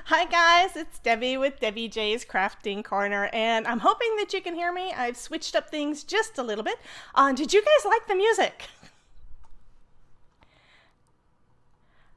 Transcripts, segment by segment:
Hi guys, it's Debbie with Debbie J's Crafting Corner, and I'm hoping that you can hear me. I've switched up things just a little bit. Did you guys like the music?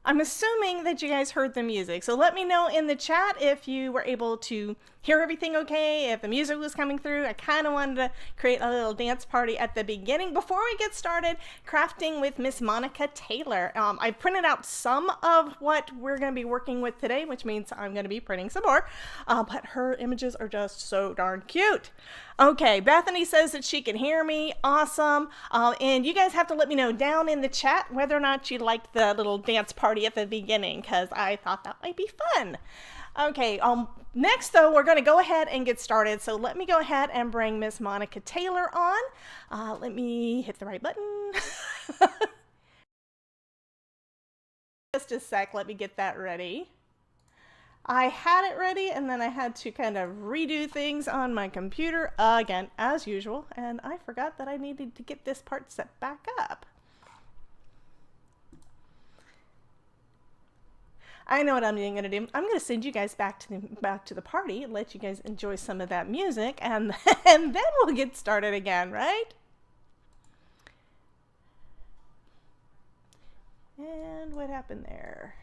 I'm assuming that you guys heard the music, so let me know in the chat if you were able to hear everything okay, if the music was coming through. I kind of wanted to create a little dance party at the beginning before we get started crafting with Miss Monica Taylor. I printed out some of what we're going to be working with today, which means I'm going to be printing some more, but her images are just so darn cute. Okay, Bethany says that she can hear me. Awesome. And you guys have to let me know down in the chat whether or not you liked the little dance party at the beginning, because I thought that might be fun. Okay, next though, we're going to go ahead and get started. So let me go ahead and bring Miss Monica Taylor on. Let me hit the right button. Just a sec, let me get that ready. I had it ready and then I had to kind of redo things on my computer again, as usual, and I forgot that I needed to get this part set back up. I know what I'm going to do. I'm going to send you guys back to the party, let you guys enjoy some of that music, and then we'll get started again, right? And what happened there?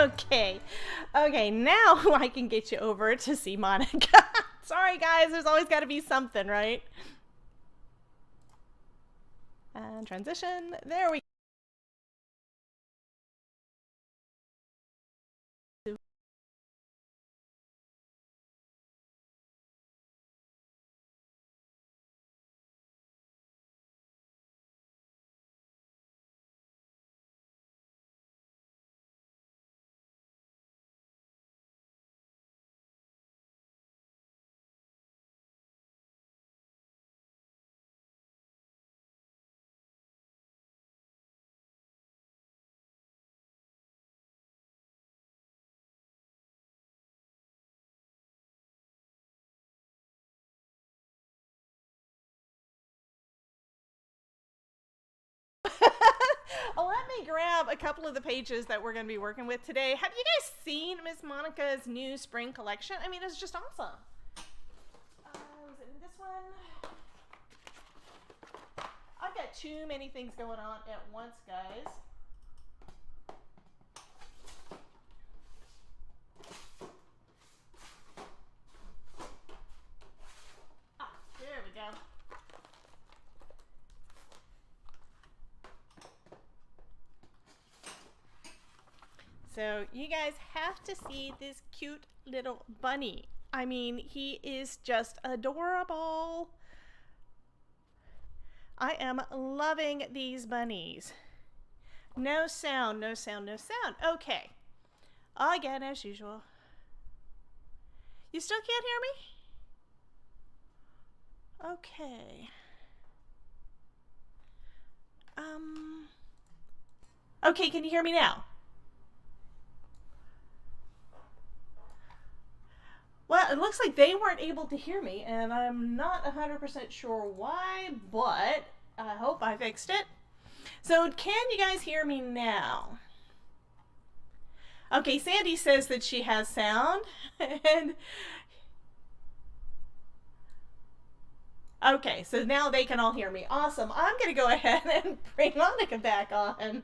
Okay. Okay, now I can get you over to see Monica. Sorry guys, there's always got to be something, right? And transition, there we go. Let me grab a couple of the pages that we're going to be working with today. Have you guys seen Miss Monica's new spring collection? I mean, it's just awesome. Was it in this one? I've got too many things going on at once, guys. There we go. So you guys have to see this cute little bunny. I mean, he is just adorable. I am loving these bunnies. No sound, no sound, no sound. Okay. Again, as usual. You still can't hear me? Okay. Okay, can you hear me now? Well, it looks like they weren't able to hear me, and I'm not 100% sure why, but I hope I fixed it. So, can you guys hear me now? Okay, Sandy says that she has sound, and okay, so now they can all hear me. Awesome. I'm going to go ahead and bring Monica back on. That's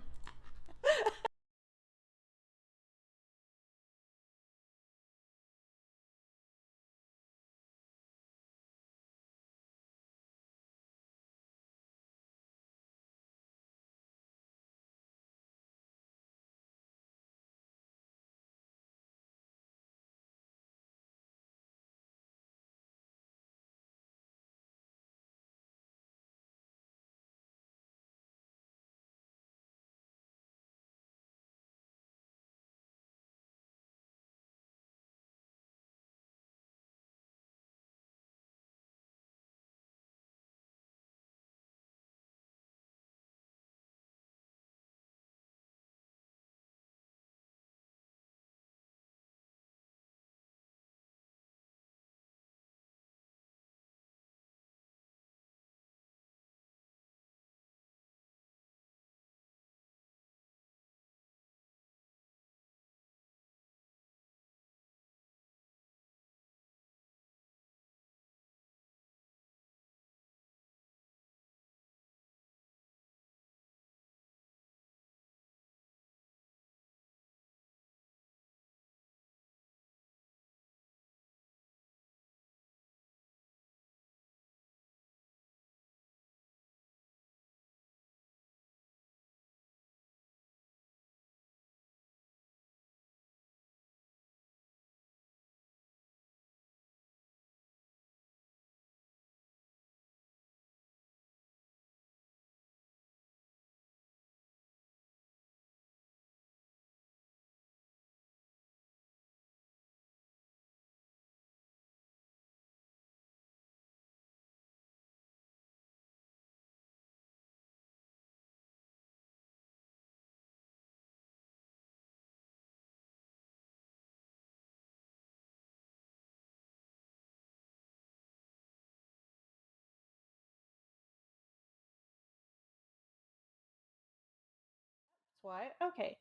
why. Okay.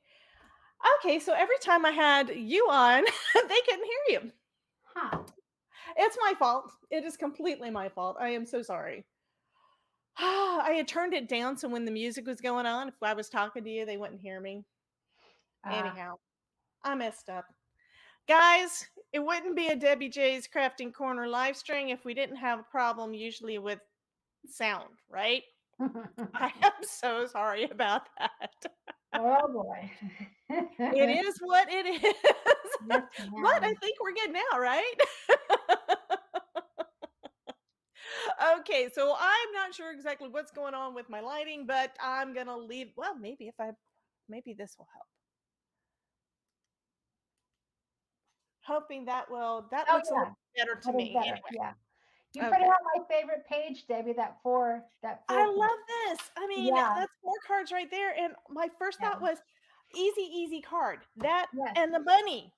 Okay, so every time I had you on, they couldn't hear you. Huh. It's my fault. It is completely my fault. I am so sorry. I had turned it down so when the music was going on, if I was talking to you, they wouldn't hear me. Uh, Anyhow, I messed up. Guys, it wouldn't be a Debbie J's Crafting Corner live stream if we didn't have a problem usually with sound, right? I am so sorry about that. oh boy. It is what it is. Yes, But I ma'am. think we're good now, right? Okay, so I'm not sure exactly what's going on with my lighting, but I'm gonna leave. Well, maybe this will help. Hoping that Oh looks a little yeah, better to that is me. better. Anyway, Yeah. You printed okay. out my favorite page, Debbie, that four I page. love this. I mean, Yeah, that's 4 cards right there, and my first yeah. thought was easy, easy card. That Yes. and the bunny.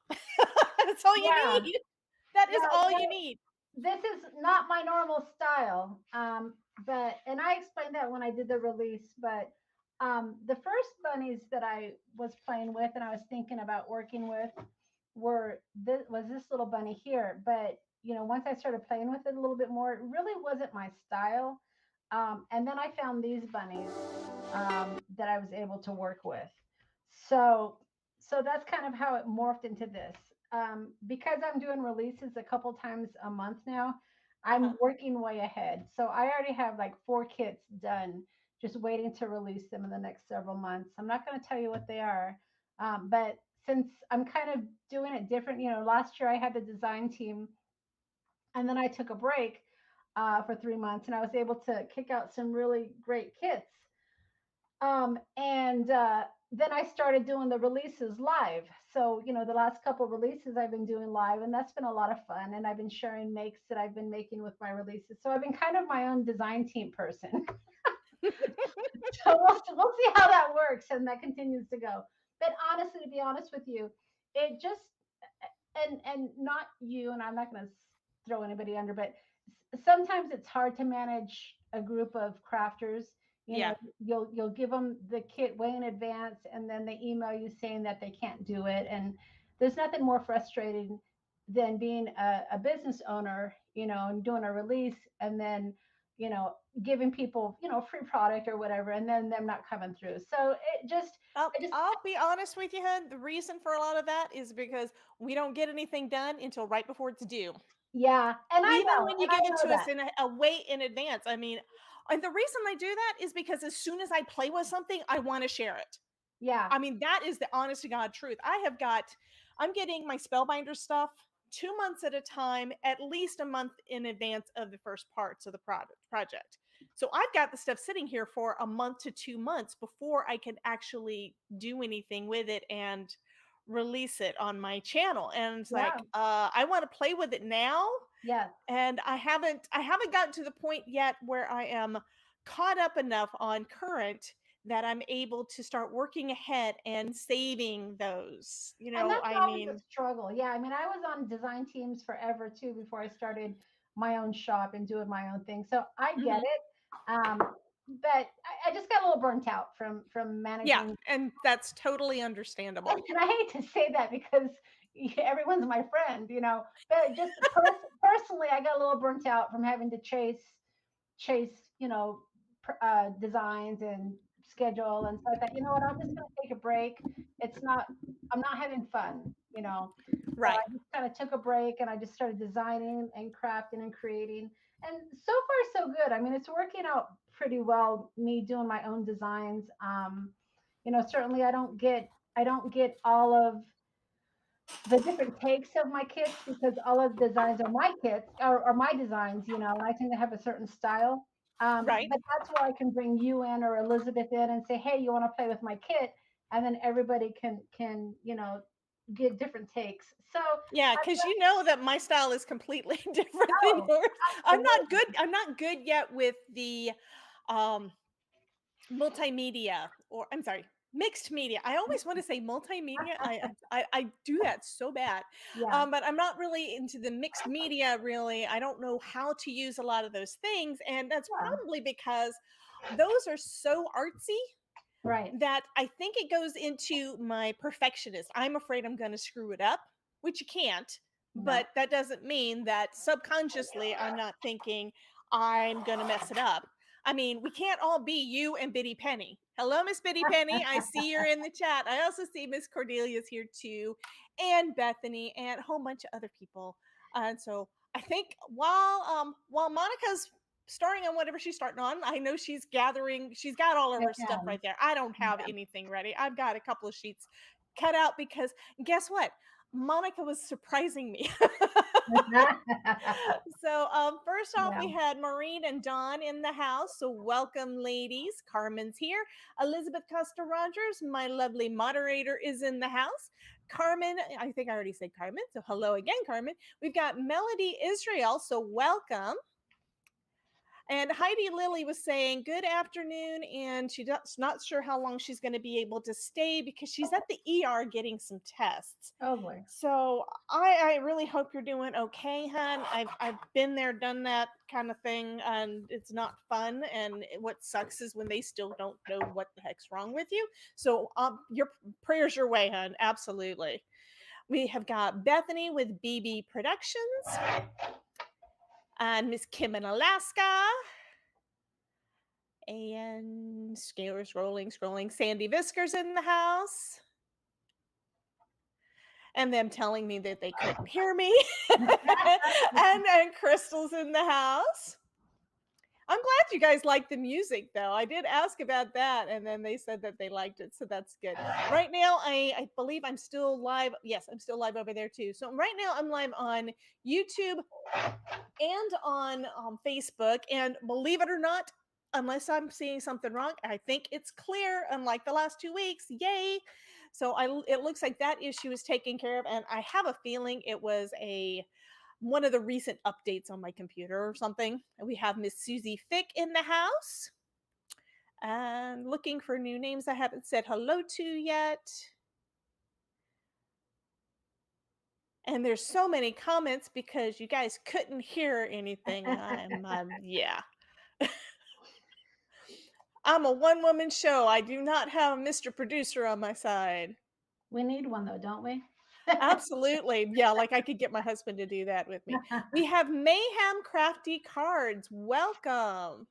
That's all you Yeah. need. That is Yeah. all you need. This is not my normal style. But and I explained that when I did the release, but the first bunnies that I was playing with and I was thinking about working with was this little bunny here. But once I started playing with it a little bit more, it really wasn't my style. And then I found these bunnies that I was able to work with. So so that's kind of how it morphed into this. Because I'm doing releases a couple times a month now, I'm Uh-huh. working way ahead. So I already have like 4 kits done, just waiting to release them in the next several months. I'm not going to tell you what they are, but since I'm kind of doing it different, last year I had the design team, and then I took a break for 3 months, and I was able to kick out some really great kits. And then I started doing the releases live. So, the last couple of releases I've been doing live, and that's been a lot of fun. And I've been sharing makes that I've been making with my releases. So I've been kind of my own design team person. So we'll see how that works, and that continues to go. But honestly, to be honest with you, it just and not you, and I'm not going to throw anybody under, but sometimes it's hard to manage a group of crafters. Yeah. You'll give them the kit way in advance, and then they email you saying that they can't do it. And there's nothing more frustrating than being a business owner, and doing a release, and then giving people free product or whatever, and then them not coming through. So I just I'll be honest with you, hun. The reason for a lot of that is because we don't get anything done until right before it's due. yeah, Even when you and I give it know to us that. in a way in advance. I mean, and the reason I do that is because as soon as I play with something, I want to share it. Yeah, I mean, that is the honest to God truth. I'm getting my Spellbinder stuff 2 months at a time, at least a month in advance of the first parts of the project. So I've got the stuff sitting here for a month to 2 months before I can actually do anything with it and release it on my channel. And it's yeah, like, I want to play with it now, yes. and I haven't gotten to the point yet where I am caught up enough on current that I'm able to start working ahead and saving those. And that's I always a mean, struggle. Yeah, I mean, I was on design teams forever too before I started my own shop and doing my own thing. So I get mhm. it. But I just got a little burnt out from Yeah, managing. and that's totally understandable. And I hate to say that because everyone's my friend, But just personally, I got a little burnt out from having to chase, designs and schedule. And so I thought, you know what, I'm just going to take a break. I'm not having fun, So Right. I just kind of took a break, and I just started designing and crafting and creating. And so far, so good. I mean, it's working out pretty well, me doing my own designs. Certainly I don't get all of the different takes of my kits because all of the designs are my kits or my designs, and I tend to have a certain style. Right. But that's where I can bring you in or Elizabeth in and say, hey, you want to play with my kit? And then everybody can get different takes. So Yeah, I've because got, you know that my style is completely different than oh, yours. absolutely. I'm not good yet with the um multimedia, or I'm sorry, mixed media. I always want to say multimedia. I do that so bad. Yeah, But I'm not really into the mixed media really. I don't know how to use a lot of those things, and that's yeah, probably because those are so artsy right. that I think it goes into my perfectionist. I'm afraid I'm going to screw it up, which you can't, No. but that doesn't mean that subconsciously I'm not thinking I'm going to mess it up. I mean, we can't all be you and Biddy Penny. Hello, Miss Biddy Penny. I see you're in the chat. I also see Miss Cordelia's here too, and Bethany, and a whole bunch of other people. And so I think while Monica's starting on whatever she's starting on. I know she's gathering, she's got all of her stuff And right there. I don't have anything ready. I've got a couple of sheets cut out because guess what? Monica was surprising me. So, first off, yeah. we had Maureen and Dawn in the house. So, welcome, ladies. Carmen's here. Elizabeth Costa Rogers, my lovely moderator, is in the house. Carmen, I think I already said Carmen. So, hello again, Carmen. We've got Melody Israel. So, welcome. And Heidi Lily was saying, good afternoon. And she's not sure how long she's going to be able to stay because she's at the ER getting some tests. Oh boy. So I really hope you're doing okay, hon. I've been there, done that kind of thing, and it's not fun. And what sucks is when they still don't know what the heck's wrong with you. So your prayers your way, hon. Absolutely. We have got Bethany with BB Productions and Miss Kim in Alaska. And scrolling. Sandy Visker's in the house. And them telling me that they couldn't hear me. and Crystal's in the house. I'm glad you guys like the music, though. I did ask about that, and then they said that they liked it, so that's good. Right now, I believe I'm still live. Yes, I'm still live over there, too. So right now, I'm live on YouTube and on Facebook, and believe it or not, unless I'm seeing something wrong, I think it's clear, unlike the last 2 weeks. Yay! So it looks like that issue is taken care of, and I have a feeling it was one of the recent updates on my computer or something. And we have Miss Susie Fick in the house. And looking for new names I haven't said hello to yet. And there's so many comments because you guys couldn't hear anything. Yeah. I'm a one-woman show. I do not have a Mr. Producer on my side. We need one though, don't we? Absolutely. Yeah, like I could get my husband to do that with me. We have Mayhem Crafty Cards. Welcome.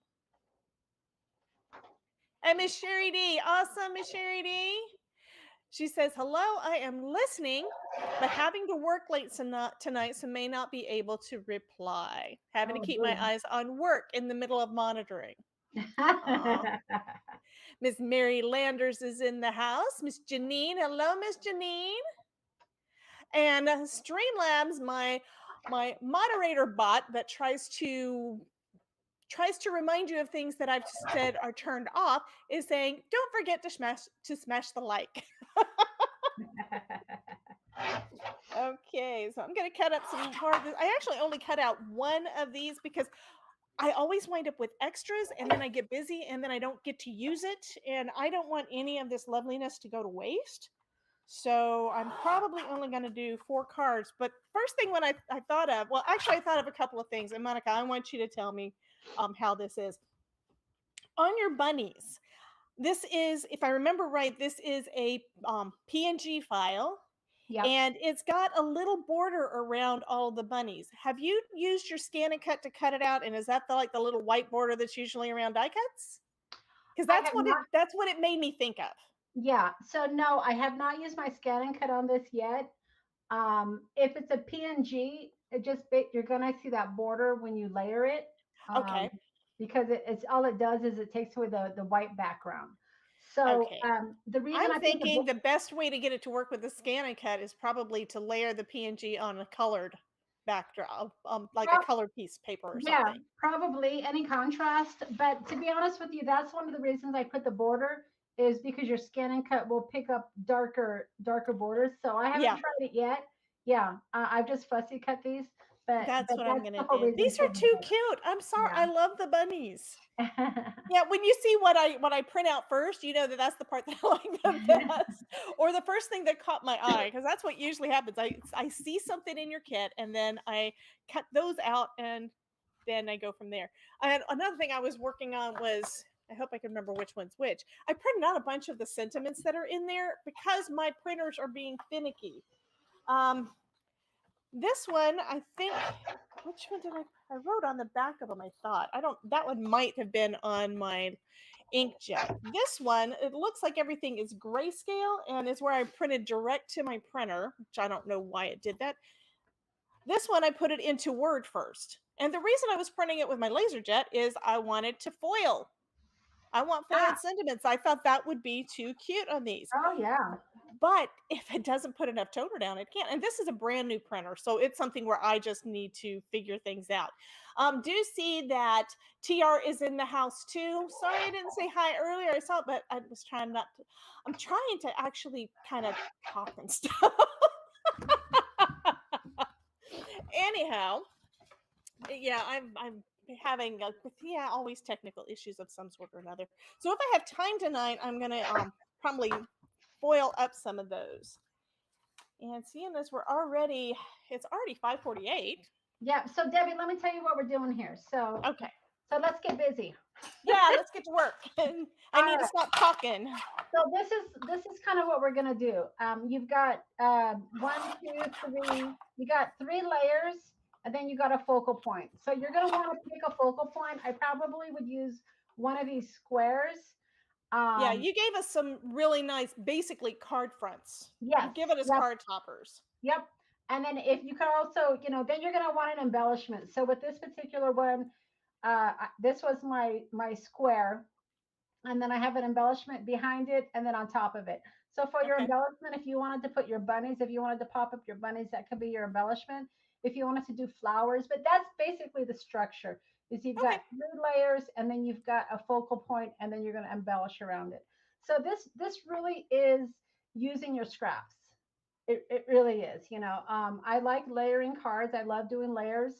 And Miss Sherry D. Awesome, Miss Sherry D. She says, hello, I am listening, but having to work late tonight, so may not be able to reply. Having to Oh, keep my boo. eyes on work in the middle of monitoring. Miss Mary Landers is in the house. Miss Janine. Hello, Miss Janine. And Streamlabs, my moderator bot that tries to remind you of things that I've said are turned off, is saying, don't forget to smash the like. Okay, so I'm going to cut up some more of this. I actually only cut out one of these because I always wind up with extras and then I get busy and then I don't get to use it. And I don't want any of this loveliness to go to waste. So I'm probably only going to do 4 cards. But first thing when I thought of, well, actually I thought of a couple of things. And Monica, I want you to tell me how this is. On your bunnies, this is, if I remember right, this is a PNG file. Yep. And it's got a little border around all the bunnies. Have you used your scan and cut to cut it out? And is that like the little white border that's usually around die cuts? Because that's what it made me think of. Yeah. So no, I have not used my scan and cut on this yet. If it's a PNG, you're gonna see that border when you layer it. Okay. Because it's all it does is it takes away the white background. So Okay. the reason I'm thinking the best way to get it to work with the scan and cut is probably to layer the PNG on a colored backdrop, like a colored piece of paper or something. Yeah, probably any contrast. But to be honest with you, that's one of the reasons I put the border, is because your scan and cut will pick up darker borders. So I haven't tried it yet. Yeah, I've just fussy cut these. But that's what I'm gonna do. These are too cute. I'm sorry. Yeah. I love the bunnies. Yeah, when you see what I print out first, you know that's the part that I like the best, or the first thing that caught my eye, because that's what usually happens. I see something in your kit, and then I cut those out, and then I go from there. And another thing I was working on was, I hope I can remember which one's which. I printed out a bunch of the sentiments that are in there because my printers are being finicky. This one, I think, which one did I wrote on the back of them, I thought. That one might have been on my inkjet. This one, it looks like everything is grayscale and is where I printed direct to my printer, which I don't know why it did that. This one, I put it into Word first. And the reason I was printing it with my LaserJet is I wanted to foil. I want foiled sentiments. I thought that would be too cute on these. Oh, yeah. But if it doesn't put enough toner down, it can't. And this is a brand new printer, so it's something where I just need to figure things out. Do see that TR is in the house too. Sorry I didn't say hi earlier. I saw it, but I was trying not to. I'm trying to actually kind of talk and stuff. Anyhow, yeah, I'm having always technical issues of some sort or another. So if I have time tonight, I'm gonna probably foil up some of those. And seeing as it's already 5:48. Yeah. So Debbie, let me tell you what we're doing here. So okay. So let's get busy. Yeah, let's get to work. I need to stop talking. So this is kind of what we're gonna do. You've got 1, 2, 3. You got 3 layers, and then you got a focal point. So you're gonna want to pick a focal point. I probably would use one of these squares. Yeah, you gave us some really nice, basically card fronts. Yes. You've given us card toppers. Yep. And then if you could also, then you're gonna want an embellishment. So with this particular one, this was my square, and then I have an embellishment behind it and then on top of it. So for your embellishment, if you wanted to put your bunnies, if you wanted to pop up your bunnies, that could be your embellishment. If you wanted to do flowers, but that's basically the structure, is you've got 3 layers, and then you've got a focal point, and then you're going to embellish around it. So this really is, using your scraps. It really is. I like layering cards. I love doing layers.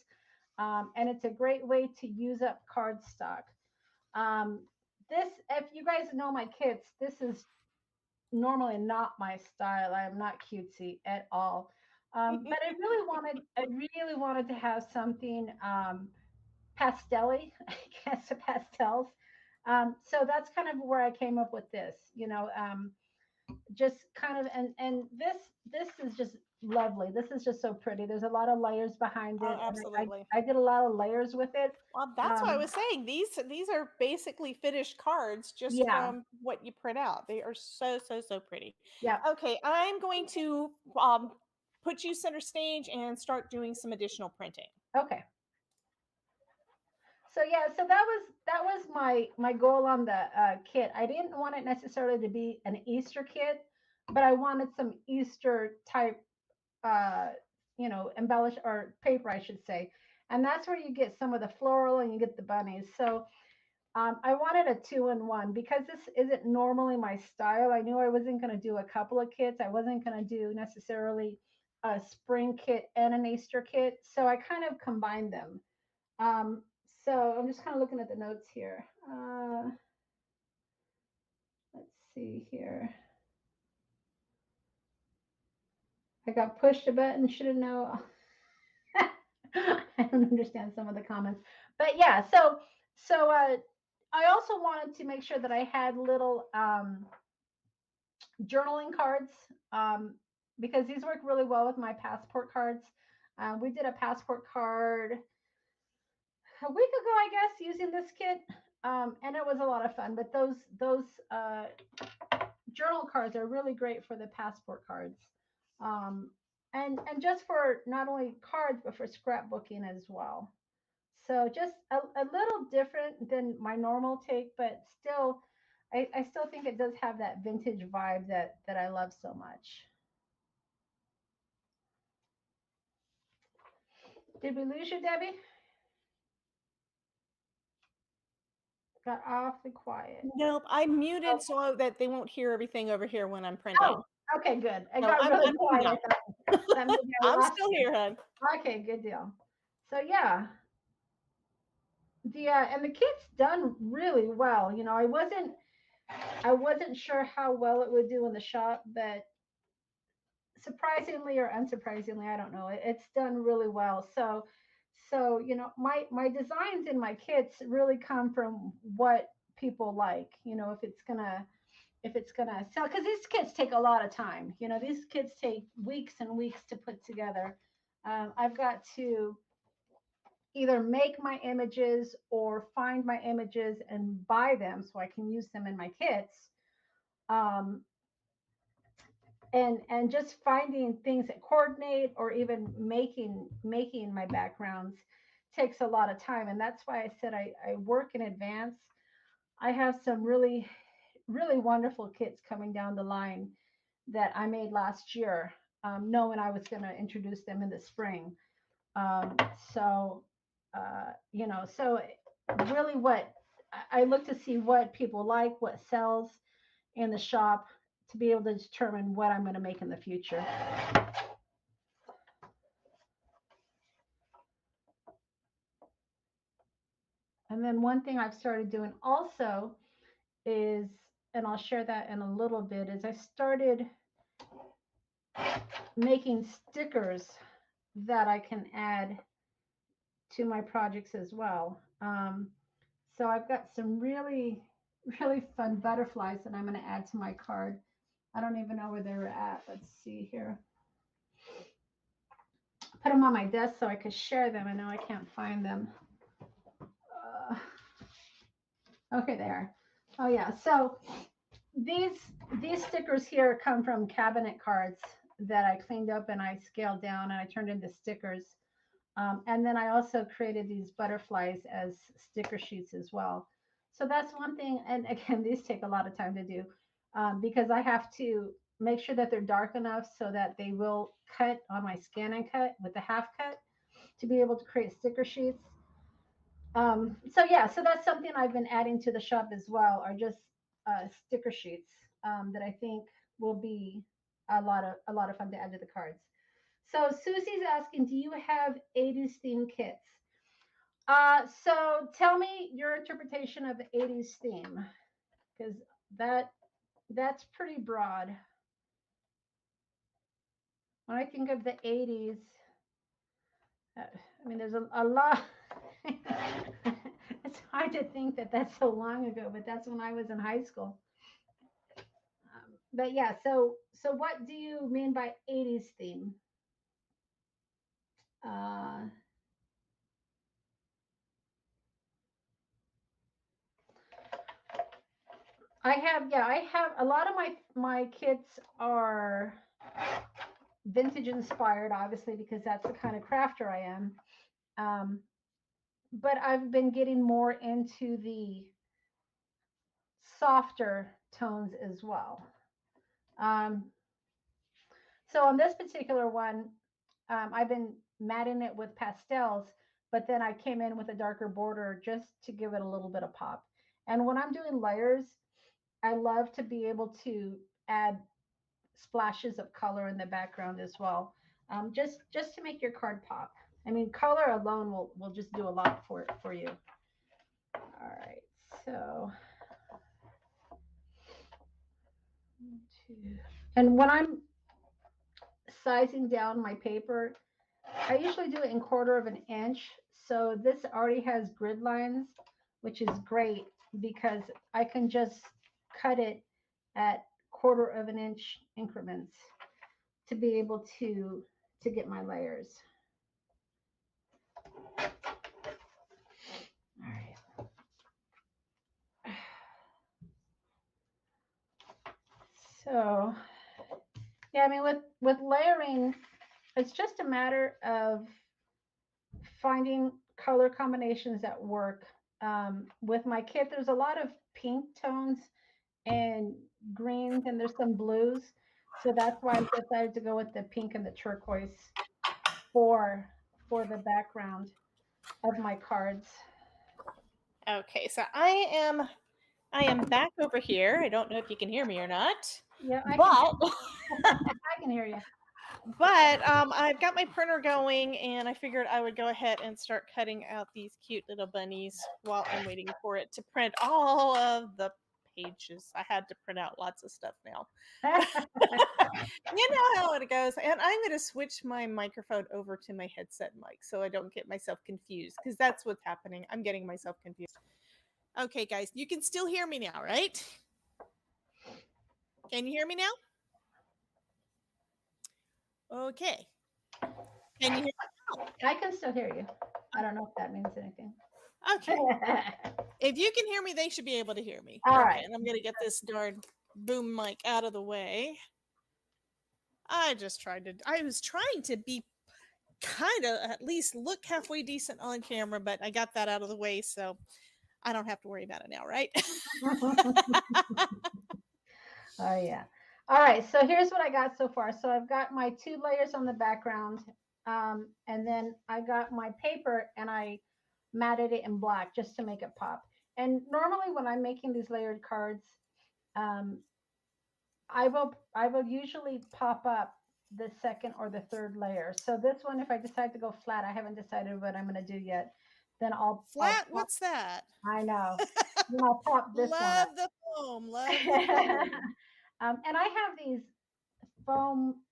And it's a great way to use up cardstock. This, if you guys know my kits, this is normally not my style. I am not cutesy at all. But I really wanted to have something pastelly, I guess, pastels. So that's kind of where I came up with this. Just kind of, and this is just lovely. This is just so pretty. There's a lot of layers behind Oh, it, and absolutely. I did a lot of layers with it. Well, that's what I Um, was saying. These are basically finished cards just yeah, from what you print out. They are so, so, so pretty. yeah. Okay, I'm going to put you center stage and start doing some additional printing. Okay. So yeah, so that was my goal on the kit. I didn't want it necessarily to be an Easter kit, but I wanted some Easter type, uh, embellish or paper, I should say. And that's where you get some of the floral and you get the bunnies. So I wanted a 2-in-1 because this isn't normally my style. I knew I wasn't going to do a couple of kits. I wasn't going to do necessarily a spring kit and an Easter kit. So I kind of combined them. Um, so I'm just kind of looking at the notes here. Let's see here. I got pushed a button. Should have known. I don't understand some of the comments, but yeah. So I also wanted to make sure that I had little journaling cards, because these work really well with my passport cards. We did a passport card a week ago, I guess, using this kit, and it was a lot of fun. But those journal cards are really great for the passport cards, um, and just for not only cards but for scrapbooking as well. So just a little different than my normal take, but still, I still think it does have that vintage vibe that I love so much. Did we lose you, Debbie? Got awfully quiet. Nope, I Oh, muted so that they won't hear everything over here when I'm oh, printing. okay, good. It No, got I'm really here quiet. now. I thought maybe I I'm lost still you. here, hon. Okay, good deal. So yeah, and the kit's done really well. I wasn't sure how well it would do in the shop, but surprisingly or unsurprisingly, I don't know. It's done really well. So my designs in my kits really come from what people like. If it's gonna sell, because these kits take a lot of time. These kits take weeks and weeks to put together. I've got to either make my images or find my images and buy them so I can use them in my kits. Um, and just finding things that coordinate or even making my backgrounds takes a lot of time, and that's why I said I work in advance. I have some really really wonderful kits coming down the line that I made last year, knowing I was going to introduce them in the spring. um, so so really what I look to see what people like, what sells in the shop, to be able to determine what I'm going to make in the future. And then one thing I've started doing also is, and I'll share that in a little bit, is I started making stickers that I can add to my projects as well. So I've got some really, really fun butterflies that I'm going to add to my card. I don't even know where they're at. Let's see here. Put them on my desk so I could share them. I know I can't find them. Uh, okay, there. Oh yeah. So these these stickers here come from cabinet cards that I cleaned up and I scaled down and I turned into stickers. And then I also created these butterflies as sticker sheets as well. So that's one thing. And again, these take a lot of time to do, because I have to make sure that they're dark enough so that they will cut on my scan and cut with the half cut to be able to create sticker sheets. So yeah, so that's something I've been adding to the shop as well, are just sticker sheets, that I think will be a lot of fun to add to the cards. So Susie's asking, do you have 80s theme kits? So tell me your interpretation of the 80s theme, because that's pretty broad. When I think of the 80s, I mean, there's a lot. It's hard to think that that's so long ago, but that's when I was in high school. But yeah, so what do you mean by 80s theme? Uh, I have a lot of my kits are vintage inspired, obviously, because that's the kind of crafter I am. But I've been getting more into the softer tones as well. So on this particular one, I've been matting it with pastels, but then I came in with a darker border just to give it a little bit of pop. And when I'm doing layers, I love to be able to add splashes of color in the background as well, just to make your card pop. I mean, color alone will just do a lot for you. All right, so and when I'm sizing down my paper, I usually do it in 1/4 of an inch. So this already has grid lines, which is great because I can just cut it at 1/4 of an inch increments to be able to get my layers. All right. So, yeah, I mean, with layering, it's just a matter of finding color combinations that work. With my kit, there's a lot of pink tones and greens, and there's some blues. So that's why I decided to go with the pink and the turquoise for the background of my cards. Okay, so I am back over here. I don't know if you can hear me or not. Yeah, I can hear you. But I've got my printer going, and I figured I would go ahead and start cutting out these cute little bunnies while I'm waiting for it to print all of the pages. I had to print out lots of stuff now. You know how it goes. And I'm going to switch my microphone over to my headset mic so I don't get myself confused, because that's what's happening. I'm getting myself confused. Okay, guys, you can still hear me now, right? Can you hear me now? Okay. Can you hear me? I can still hear you. I don't know if that means anything. Okay. If you can hear me, they should be able to hear me. All okay, right. And I'm going to get this darn boom mic out of the way. I was trying to be kind of at least look halfway decent on camera, but I got that out of the way, so I don't have to worry about it now, right? Oh, yeah. All right. So here's what I got so far. So I've got my 2 layers on the background. And then I got my paper and I matted it in black just to make it pop. And normally when I'm making these layered cards, I will usually pop up the second or the third layer. So this one, if I decide to go flat, I haven't decided what I'm going to do yet. Then I'll flat. What's that? I know. Then I'll pop this one up. Love the foam. Love the foam. And I have these foam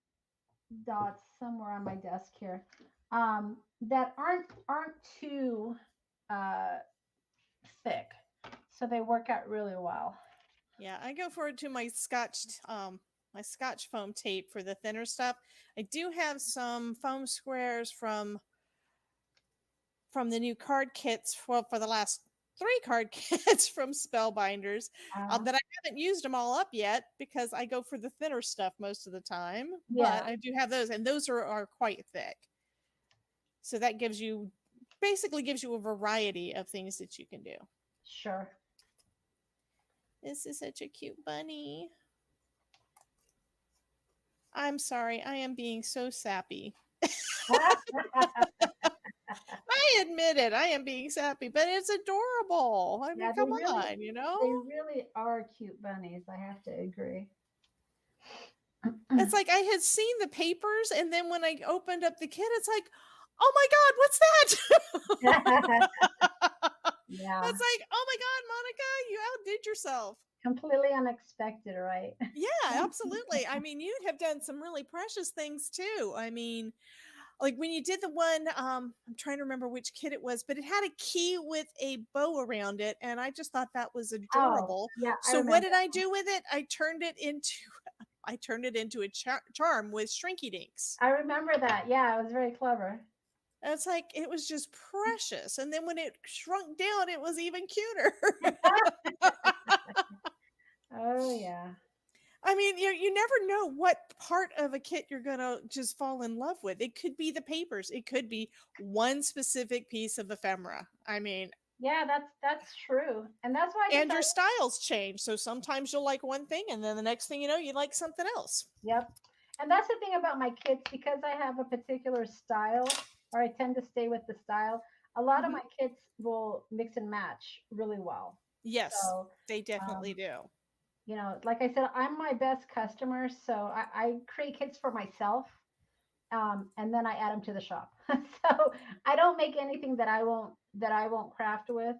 dots somewhere on my desk here that aren't too thick, so they work out really well. Yeah, I go forward to my Scotch foam tape for the thinner stuff. I do have some foam squares from the new card kits for the last 3 card kits from Spellbinders that I haven't used them all up yet because I go for the thinner stuff most of the time. Yeah. But I do have those, and those are quite thick. So that basically gives you a variety of things that you can do. Sure. This is such a cute bunny. I'm sorry, I am being so sappy. I admit it, I am being sappy, but it's adorable. I mean, come on, you know? They really are cute bunnies, I have to agree. It's like I had seen the papers, and then when I opened up the kit, it's like, oh my God, what's that? Yeah, It's like, oh my God, Monica, you outdid yourself. completely unexpected, right? Yeah, absolutely. I mean, you'd have done some really precious things too. I mean, like when you did the one, I'm trying to remember which kit it was, but it had a key with a bow around it, and I just thought that was Oh, adorable. yeah, I So what remember. did I do with it? I turned it into a charm with Shrinky Dinks. I remember that. Yeah, it was very clever. And it's like it was just precious, and then when it shrunk down, it was even cuter. Oh, yeah. I mean, you never know what part of a kit you're gonna just fall in love with. It could be the papers. It could be one specific piece of ephemera. I mean, Yeah, that's true. And that's why I and your decided, styles change. So sometimes you'll like one thing, and then the next thing you know, you like something else. yep. And that's the thing about my kits, because I have a particular style, or I tend to stay with the style. A lot of Hmm. my kits will mix and match really well. Yes, So, they definitely um, do. like I said, I'm my best customer, so I create kits for myself, and then I add them to the shop. So I don't make anything that I won't craft with,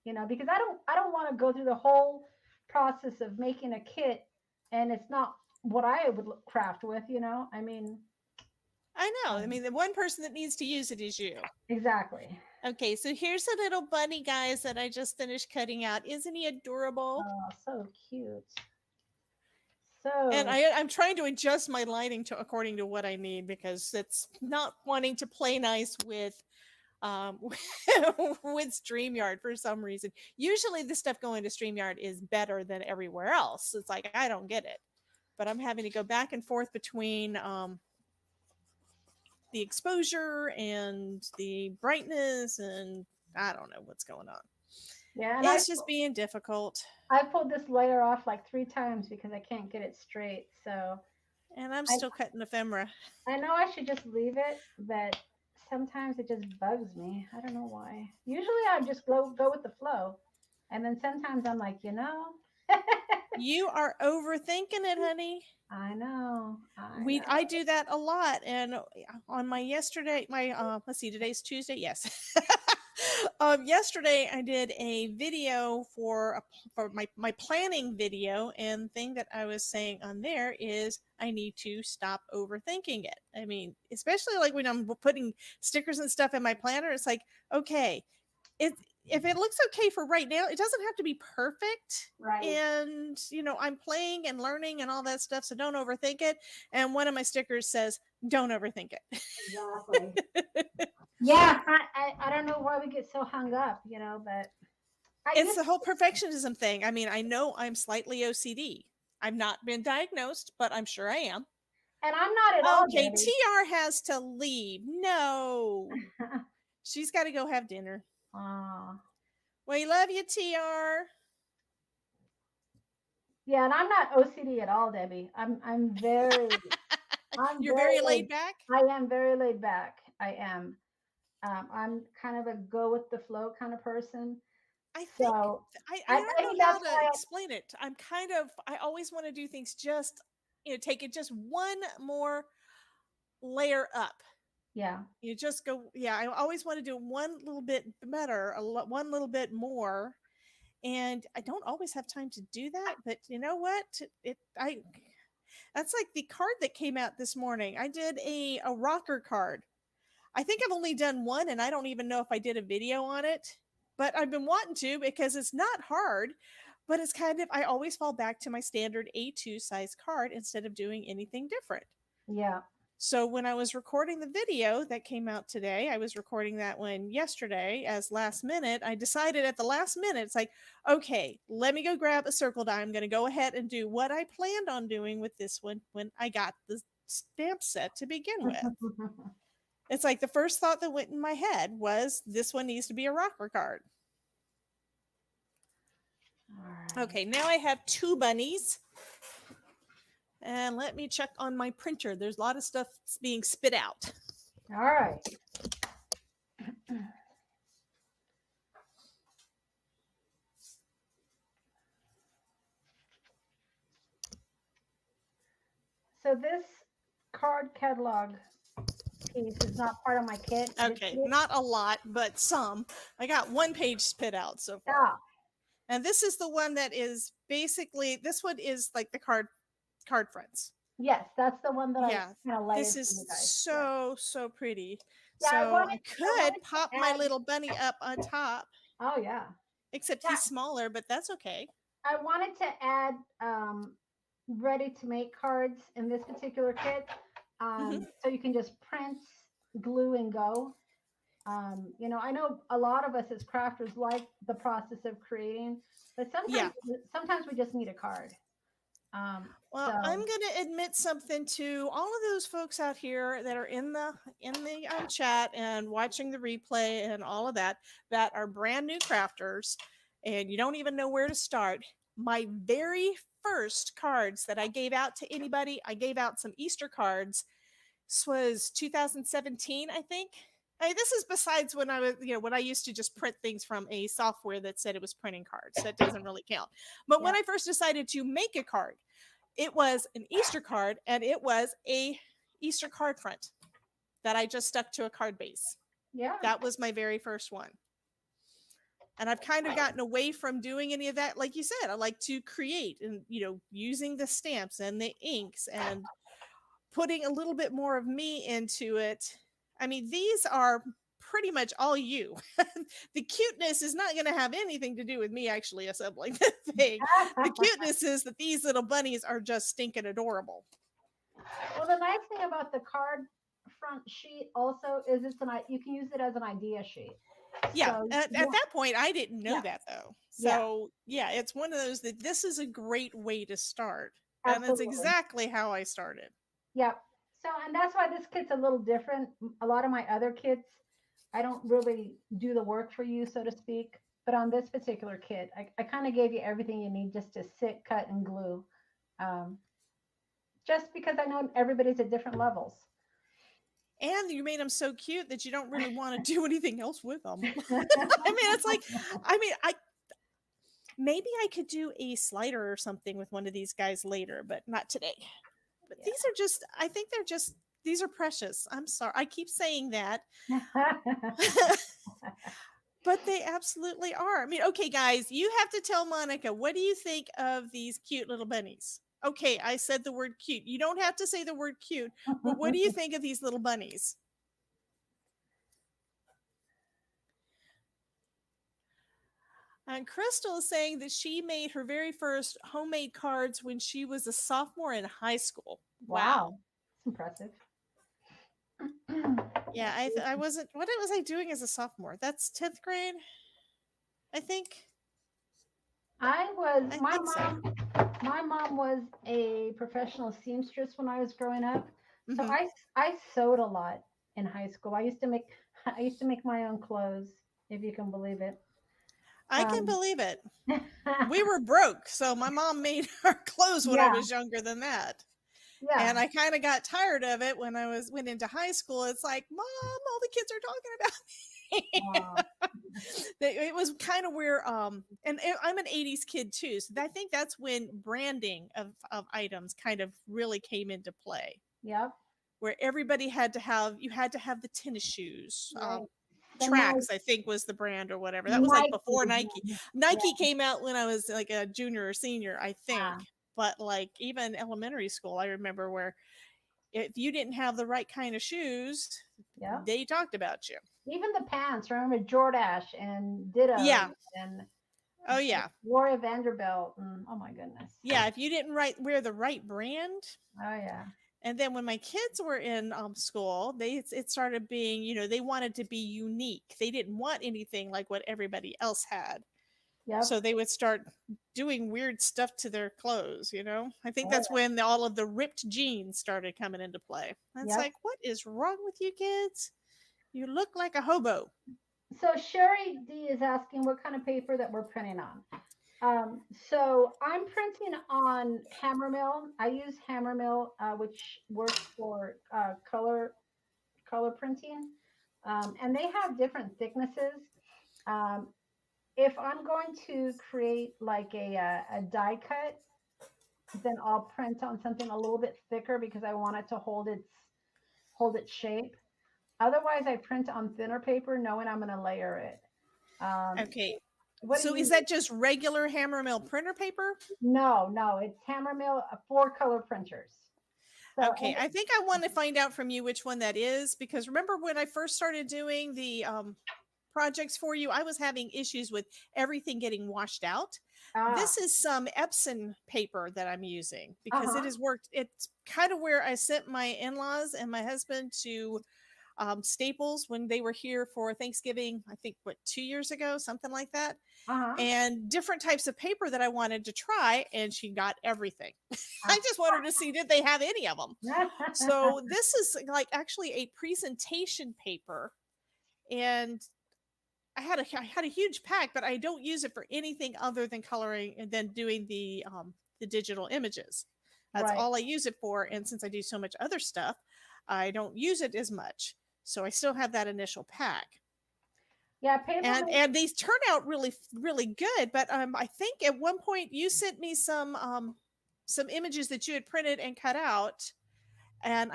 because I don't want to go through the whole process of making a kit and it's not what I would craft with. I mean, I know. I um, mean, the one person that needs to use it is you. exactly. Okay, so here's a little bunny, guys, that I just finished cutting out. Isn't he adorable? Oh, so cute. And So I'm trying to adjust my lighting to according to what I need because it's not wanting to play nice with with StreamYard for some reason. Usually the stuff going to StreamYard is better than everywhere else. It's like I don't get it. But I'm having to go back and forth between the exposure and the brightness, and I don't know what's going on. yeah, and It's just being difficult. I pulled this layer off like 3 times because I can't get it straight. So And I'm I still cutting ephemera. I know I should just leave it, but sometimes it just bugs me. I don't know why. Usually I just go with the flow, and then sometimes I'm like, You are overthinking it, honey. I know, I I know. do that a lot, and on my yesterday, my let's see, today's Tuesday. Yes. Yesterday I did a video for my planning video, and thing that I was saying on there is I need to stop overthinking it. I mean, especially like when I'm putting stickers and stuff in my planner, it's like, okay, it if it looks okay for right now, it doesn't have to be perfect. Right. And I'm playing and learning and all that stuff, so don't overthink it. And one of my stickers says, "Don't overthink Exactly. it." Yeah, I don't know why we get so hung up, but I It's just the whole perfectionism thing. I mean, I know I'm slightly OCD. I've not been diagnosed, but I'm sure I am. and I'm not at all, Okay, Debbie. TR has to leave. No, she's got to go have dinner. Aw. We love you, TR. Yeah, and I'm not OCD at all, Debbie. I'm You're very very laid. laid back. I am very laid back. I am. I'm kind of a go with the flow kind of person. I think So I I don't think know how that's to why. explain it. I always want to do things just take it just one more layer up. Yeah, You just go, yeah. I always want to do one little bit better, one little bit more, and I don't always have time to do that. But you know what? It I That's like the card that came out this morning. I did a rocker card. I think I've only done one, and I don't even know if I did a video on it, but I've been wanting to because it's not hard, but it's kind of, I always fall back to my standard A2 size card instead of doing anything different. yeah. So when I was recording the video that came out today, I was recording that one yesterday as last minute. I decided at the last minute, it's like, okay, let me go grab a circle die. I'm going to go ahead and do what I planned on doing with this one when I got the stamp set to begin with. It's like the first thought that went in my head was this one needs to be a rocker card. All right. Okay, now I have two bunnies. And let me check on my printer. There's a lot of stuff being spit out. All right. So this card catalog piece is not part of my kit. Okay, not a lot, but some. I got one page spit out so far. Ah, And this is the one that is basically, this one is like the card friends. yes, that's the one that Yeah, I kind of lighted this for you is guys. so pretty. Yeah, So I wanted could to pop my little bunny up on top, Oh yeah. except Yeah. he's smaller, but that's okay. I wanted to add ready to make cards in this particular kit. So you can just print, glue, and go. I know a lot of us as crafters like the process of creating, but sometimes we just need a card. Well, I'm going to admit something to all of those folks out here that are in the chat and watching the replay and all of that are brand new crafters and you don't even know where to start. My very first cards that I gave out to anybody, I gave out some Easter cards. This was 2017, I think. I mean, this is besides when I was, when I used to just print things from a software that said it was printing cards. That doesn't really count. But when I first decided to make a card, it was an Easter card and it was a Easter card front that I just stuck to a card base. Yeah. That was my very first one. And I've kind of gotten away from doing any of that. Like you said, I like to create and, using the stamps and the inks and putting a little bit more of me into it. I mean, these are pretty much all you. The cuteness is not going to have anything to do with me actually assembling the thing. The cuteness is that these little bunnies are just stinking adorable. Well, the nice thing about the card front sheet also is you can use it as an idea sheet. Yeah, so at that point, I didn't know that though. So yeah, it's one of those that this is a great way to start. Absolutely. And that's exactly how I started. Yep. So, and that's why this kit's a little different. A lot of my other kits, I don't really do the work for you, so to speak. But on this particular kit, I kind of gave you everything you need just to sit, cut, and glue. Just because I know everybody's at different levels. And you made them so cute that you don't really want to do anything else with them. It's like, maybe I could do a slider or something with one of these guys later, but not today. But these are just, I think these are precious. I'm sorry. I keep saying that. But they absolutely are. I mean, okay, guys, you have to tell Monica, what do you think of these cute little bunnies? Okay, I said the word cute. You don't have to say the word cute, but what do you think of these little bunnies? And Crystal is saying that she made her very first homemade cards when she was a sophomore in high school. Wow. That's impressive. Yeah, I wasn't, what was I doing as a sophomore? That's 10th grade, I think. My mom was a professional seamstress when I was growing up. So I sewed a lot in high school. I used to make my own clothes, if you can believe it. I can believe it. We were broke, so my mom made our clothes when I was younger than that. Yeah. And I kind of got tired of it when I went into high school. It's like, Mom, all the kids are talking about me. It was kind of where, and I'm an 80s kid too. So I think that's when branding of items kind of really came into play. Yep. Where everybody had to have the tennis shoes. Right. Tracks, I think, was the brand or whatever. That was like before Nike. Nike came out when I was like a junior or senior, I think. Yeah. But like even elementary school, I remember where if you didn't have the right kind of shoes, they talked about you. Even the pants, remember Jordache and Ditto. Yeah. And Gloria Vanderbilt. And, oh my goodness. Yeah, if you didn't wear the right brand. Oh yeah. And then when my kids were in school, it started being, they wanted to be unique. They didn't want anything like what everybody else had. Yep. So they would start doing weird stuff to their clothes, I think that's when all of the ripped jeans started coming into play. It's like, what is wrong with you kids? You look like a hobo. So Sherry D is asking what kind of paper that we're printing on. So I'm printing on Hammermill. I use Hammermill, which works for color printing. And they have different thicknesses. If I'm going to create like a die cut, then I'll print on something a little bit thicker because I want it to hold its shape. Otherwise, I print on thinner paper, knowing I'm going to layer it. Okay. What do So you? is that just regular Hammermill printer paper? No, it's Hammermill 4-color printers. So, Okay, I think I want to find out from you which one that is, because remember when I first started doing the projects for you, I was having issues with everything getting washed out. This is some Epson paper that I'm using because it has worked. It's kind of where I sent my in-laws and my husband to Staples when they were here for Thanksgiving, I think, 2 years ago, something like that. And different types of paper that I wanted to try, and she got everything. I just wanted to see, did they have any of them? So this is like actually a presentation paper, and I had a huge pack, but I don't use it for anything other than coloring and then doing the digital images. That's all I use it for. And since I do so much other stuff, I don't use it as much. So I still have that initial pack. Yeah, paper. And these turn out really, really good. But I think at one point you sent me some images that you had printed and cut out. And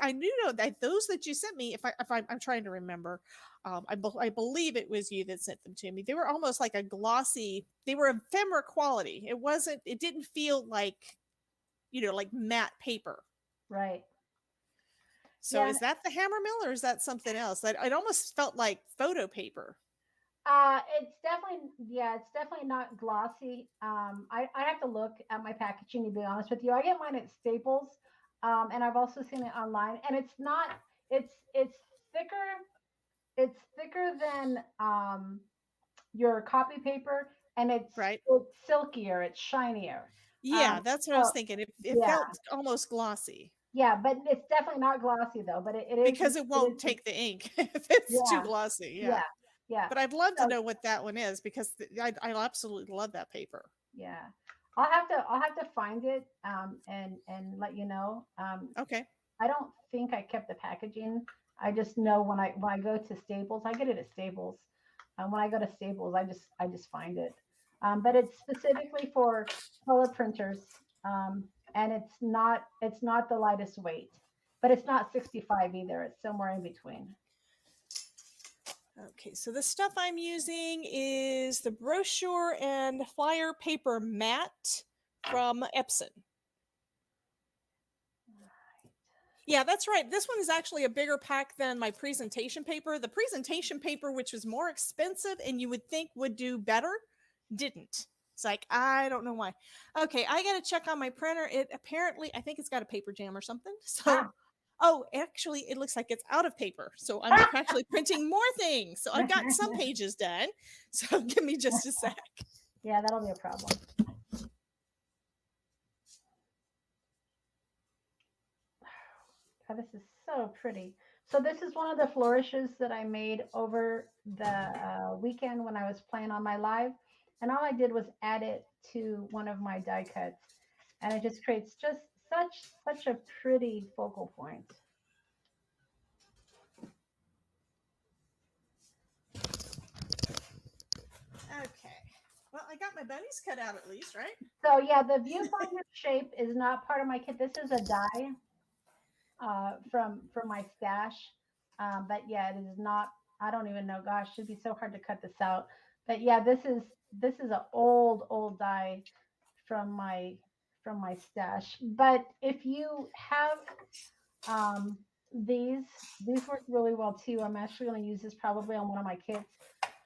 I knew that those that you sent me, I'm trying to remember, I believe it was you that sent them to me. They were almost like a glossy. They were ephemera quality. It didn't feel like, like matte paper. Right. So is that the Hammermill or is that something else? It almost felt like photo paper. It's definitely not glossy. I have to look at my packaging to be honest with you. I get mine at Staples, and I've also seen it online, and it's not. It's thicker. It's thicker than your copy paper, and it's silkier. It's shinier. Yeah, that's what I was thinking. It felt almost glossy. Yeah, but it's definitely not glossy though. But it is because it won't take the ink if it's too glossy. Yeah. But I'd love to know what that one is because I absolutely love that paper. Yeah, I'll have to find it and let you know. Okay. I don't think I kept the packaging. I just know when I go to Staples, I get it at Staples. When I go to Staples, I just find it. But it's specifically for color printers, and it's not the lightest weight, but it's not 65 either. It's somewhere in between. Okay, so the stuff I'm using is the brochure and flyer paper matte from Epson. Yeah, that's right. This one is actually a bigger pack than my presentation paper. The presentation paper, which was more expensive and you would think would do better, didn't. It's like, I don't know why. Okay, I got to check on my printer. It apparently, I think it's got a paper jam or something. So, actually, it looks like it's out of paper. So I'm actually printing more things. So I've got some pages done. So give me just a sec. Yeah, that'll be a problem. Oh, this is so pretty. So this is one of the flourishes that I made over the weekend when I was playing on my live. And all I did was add it to one of my die cuts. And it just creates just such a pretty focal point. Okay. Well, I got my bunnies cut out at least, right? So yeah, the viewfinder shape is not part of my kit. This is a die from my stash. But yeah, it is not. I don't even know. Gosh, it'd be so hard to cut this out. But yeah, this is an old die from my stash. But if you have these work really well too. I'm actually going to use this probably on one of my kits.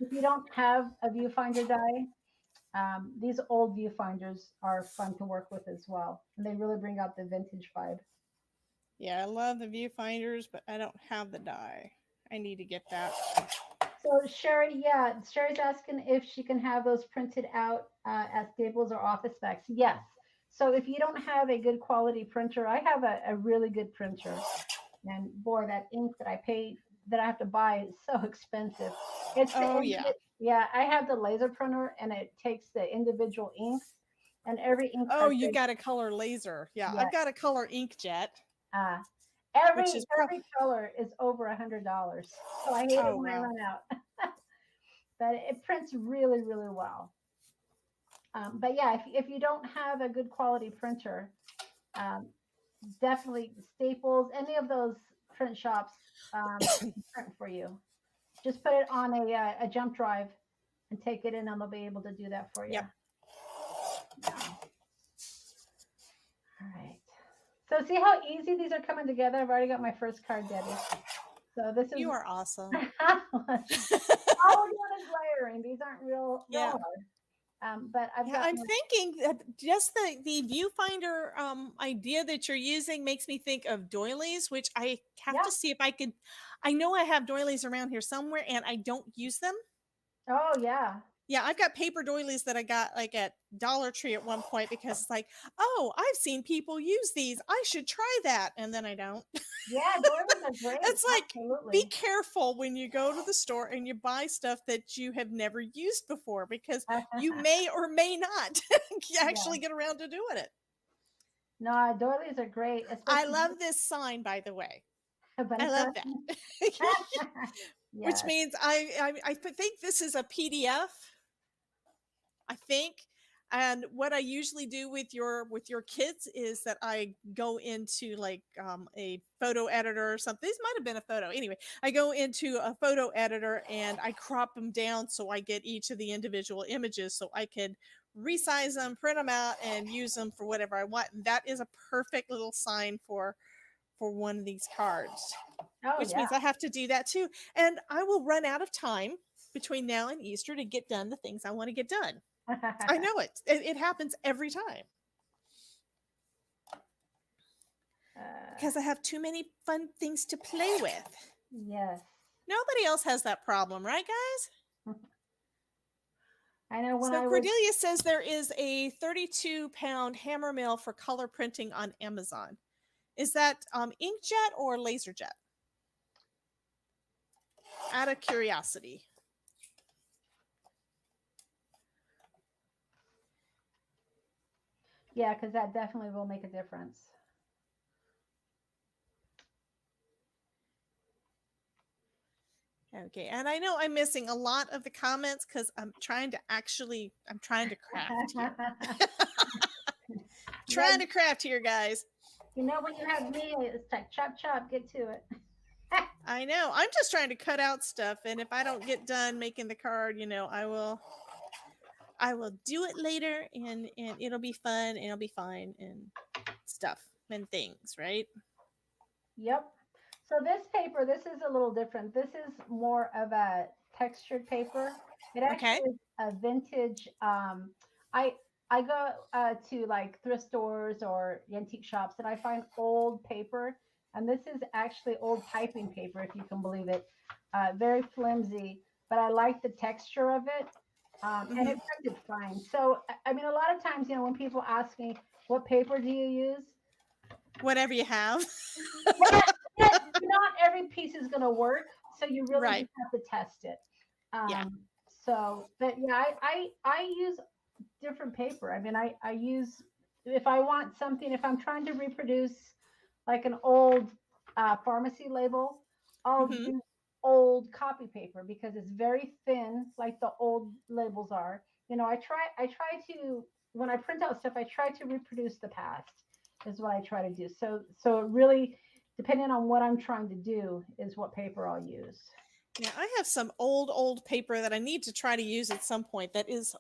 If you don't have a viewfinder die, these old viewfinders are fun to work with as well, and they really bring out the vintage vibe. Yeah, I love the viewfinders, but I don't have the die. I need to get that. So Sherry's asking if she can have those printed out at Staples or Office Specs. Yes. So if you don't have a good quality printer, I have a really good printer, and boy, that ink that I have to buy is so expensive. Yeah, I have the laser printer, and it takes the individual inks, and every ink. Oh, you got a color laser. Yeah, I've got a color inkjet. Every color is over $100, so I hate it when I run out. But it prints really, really well. But yeah, if you don't have a good quality printer, um, definitely Staples, any of those print shops can print for you. Just put it on a jump drive and take it in, and they'll be able to do that for you. Yep. Yeah. All right. So see how easy these are coming together? I've already got my first card, Debbie. So this is You are awesome. all we're doing is layering. These aren't real Yeah. hard. But I've Yeah, got I'm thinking that just the viewfinder idea that you're using makes me think of doilies, which I have Yeah. to see if I can. I know I have doilies around here somewhere, and I don't use them. Oh yeah. Yeah, I've got paper doilies that I got like at Dollar Tree at one point because it's like, oh, I've seen people use these. I should try that, and then I don't. Yeah, doilies are great. It's like, Absolutely. be careful when you go to the store and you buy stuff that you have never used before because you may or may not actually get around to doing it. No, doilies are great. I love this sign, by the way. I love that. Which means I think this is a PDF. I think. And what I usually do with your kids is that I go into like a photo editor or something. This might have been a photo. Anyway, I go into a photo editor and I crop them down so I get each of the individual images so I can resize them, print them out, and use them for whatever I want. And that is a perfect little sign for one of these cards. Which means I have to do that too. And I will run out of time between now and Easter to get done the things I want to get done. I know it. It happens every time. Because I have too many fun things to play with. Yes. Nobody else has that problem, right, guys? I know when so Cordelia says there is a 32-pound hammer mill for color printing on Amazon. Is that inkjet or laserjet? Out of curiosity. Yeah, because that definitely will make a difference. Okay, and I know I'm missing a lot of the comments because I'm trying to craft here. Trying to craft here, guys. You know, when you have me, it's like chop, chop, get to it. I know. I'm just trying to cut out stuff, and if I don't get done making the card, I will do it later, and it'll be fun, and it'll be fine, and stuff and things, right? Yep. So this paper, this is a little different. This is more of a textured paper. It actually is a vintage. I go to like thrift stores or antique shops, and I find old paper. And this is actually old typing paper, if you can believe it. Very flimsy, but I like the texture of it. And it printed fine. So, I mean, a lot of times, when people ask me, what paper do you use? Whatever you have. Not every piece is going to work. So you really just have to test it. So, but yeah, I use different paper. I mean, I use, if I want something, if I'm trying to reproduce like an old pharmacy label, I'll use old copy paper because it's very thin, like the old labels are. I try to, when I print out stuff, I try to reproduce the past is what I try to do. So it really, depending on what I'm trying to do, is what paper I'll use. Yeah, I have some old paper that I need to try to use at some point that is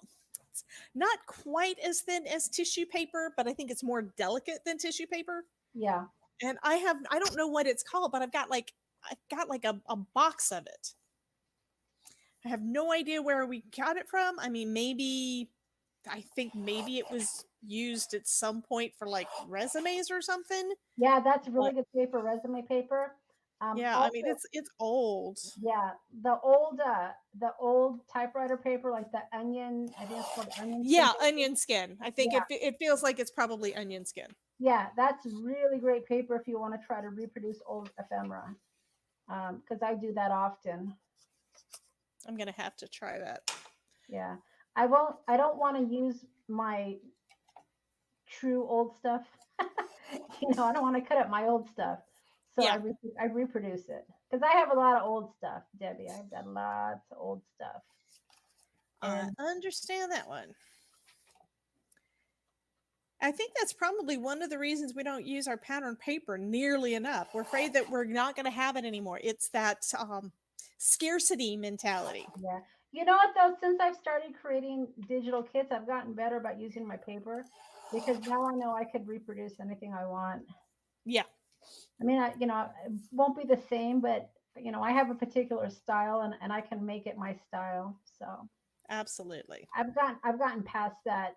not quite as thin as tissue paper, but I think it's more delicate than tissue paper. Yeah. And I don't know what it's called, but I've got like a box of it. I have no idea where we got it from. I mean, I think maybe it was used at some point for like resumes or something. Yeah, that's really good paper, resume paper. Yeah, also, I mean it's old. Yeah, the old typewriter paper, like the onion. I think it's called onion. Yeah, onion skin. I think it feels like it's probably onion skin. Yeah, that's really great paper if you want to try to reproduce old ephemera. Because I do that often. I'm gonna have to try that. Yeah, I don't want to use my true old stuff. I don't want to cut up my old stuff. So I reproduce it because I have a lot of old stuff, Debbie. I've got lots of old stuff. And I understand that one. I think that's probably one of the reasons we don't use our pattern paper nearly enough. We're afraid that we're not going to have it anymore. It's that scarcity mentality. Yeah. You know what though? Since I've started creating digital kits, I've gotten better about using my paper because now I know I could reproduce anything I want. Yeah, I mean, it won't be the same, but I have a particular style and I can make it my style. So absolutely. I've gotten past that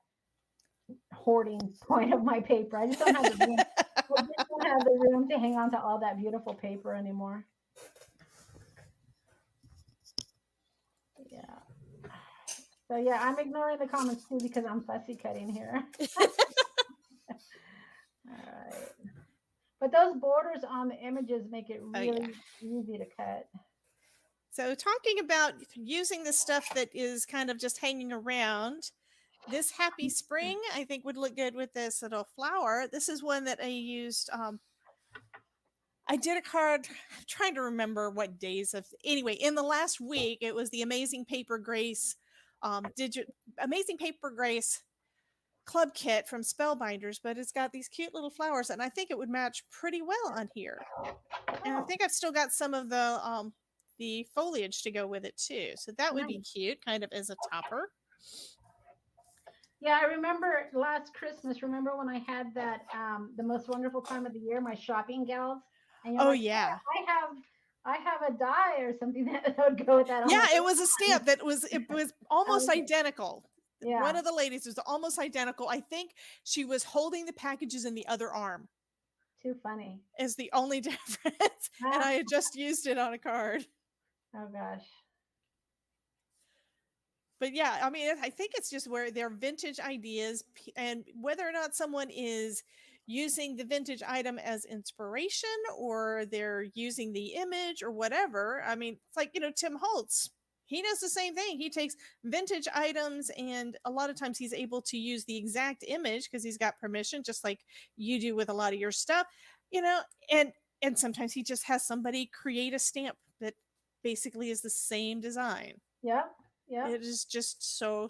hoarding point of my paper. I just don't have the room. I just don't have the room to hang on to all that beautiful paper anymore. Yeah. So yeah, I'm ignoring the comments too because I'm fussy cutting here. All right. But those borders on the images make it Oh, really yeah. easy to cut. So talking about using the stuff that is kind of just hanging around, this Happy Spring, I think would look good with this little flower. This is one that I used. I did a card. I'm trying to remember what days of. Anyway, in the last week, it was the Amazing Paper Grace, Amazing Paper Grace club kit from Spellbinders, but it's got these cute little flowers, and I think it would match pretty well on here. And I think I've still got some of the foliage to go with it too, so that would be cute, kind of as a topper. Yeah, I remember last Christmas. Remember when I had that the most wonderful time of the year, my shopping gals, and you're Oh like, yeah, I have a die or something that would go with that. I'm yeah, like, it was a stamp that was almost identical. yeah, One of the ladies was almost identical. I think she was holding the packages in the other arm. too funny. Is the only difference, and I had just used it on a card. Oh gosh. But yeah, I mean, I think it's just where they're vintage ideas, and whether or not someone is using the vintage item as inspiration or they're using the image or whatever. I mean, it's like, Tim Holtz, he does the same thing. He takes vintage items, and a lot of times he's able to use the exact image because he's got permission, just like you do with a lot of your stuff, and sometimes he just has somebody create a stamp that basically is the same design. Yep. Yep. It is just so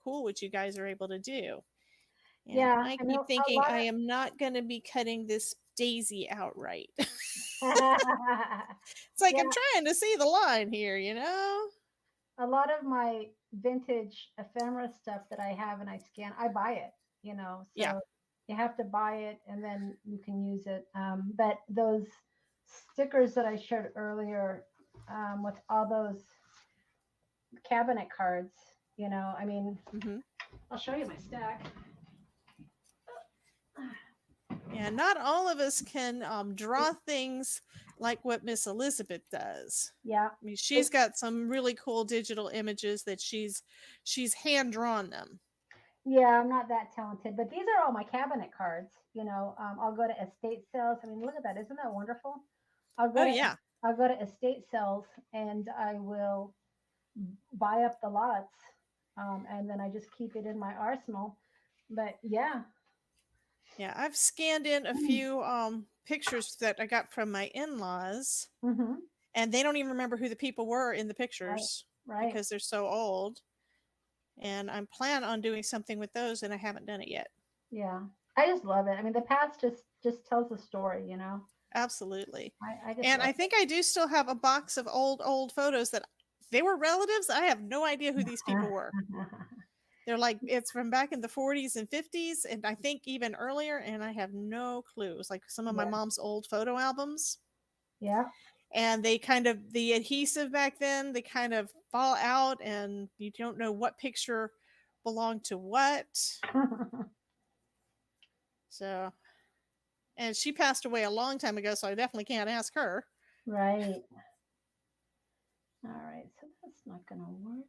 cool what you guys are able to do. And Yeah, I I keep know thinking I am not going to be cutting this daisy outright. It's like yeah, I'm trying to see the line here, a lot of my vintage ephemera stuff that I have and I scan, I buy it, Yeah. so you have to buy it and then you can use it. But those stickers that I showed earlier with all those cabinet cards, I mean, I'll show you my stack. Yeah, not all of us can draw things like what Miss Elizabeth does. Yeah. I mean, she's got some really cool digital images that she's hand drawn them. Yeah, I'm not that talented, but these are all my cabinet cards. I'll go to estate sales. I mean, look at that. Isn't that wonderful? I'll go to estate sales and I will buy up the lots. And then I just keep it in my arsenal. But yeah. Yeah, I've scanned in a few pictures that I got from my in-laws, and they don't even remember who the people were in the pictures, right. Because they're so old. And I'm planning on doing something with those, and I haven't done it yet. Yeah, I just love it. I mean, the past just tells a story, Absolutely. I think I do still have a box of old photos that they were relatives. I have no idea who these people were. They're like, it's from back in the 40s and 50s, and I think even earlier, and I have no clue. It was like some of my mom's old photo albums. Yeah. And they the adhesive back then, they kind of fall out, and you don't know what picture belonged to what. So, and she passed away a long time ago, so I definitely can't ask her. Right. All right, so that's not going to work.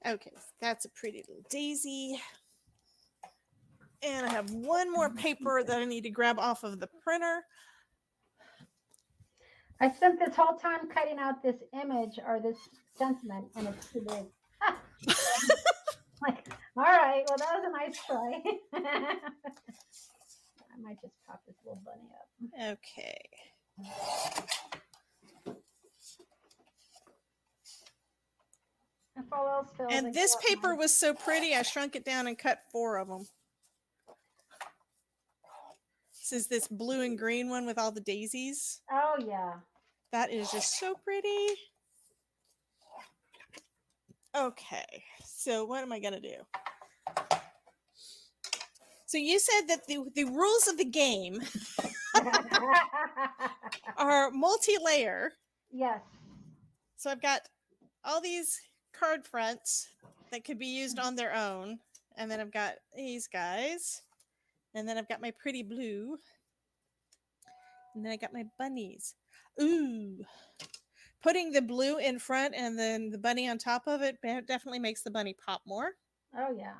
Okay, that's a pretty little daisy. And I have one more paper that I need to grab off of the printer. I spent this whole time cutting out this image or this sentiment, and it's too big. Like, all right, well, that was a nice try. I might just pop this little bunny up. Okay. If all else else fills. I And give this up paper mine. was so pretty, I shrunk it down and cut 4 of them. This is this blue and green one with all the daisies. Oh yeah. That is just so pretty. Okay, so what am I going to do? So you said that the rules of the game are multi-layer. Yes. So I've got all these card fronts that could be used on their own. And then I've got these guys. And then I've got my pretty blue. And then I got my bunnies. Ooh. Putting the blue in front and then the bunny on top of it definitely makes the bunny pop more. Oh yeah.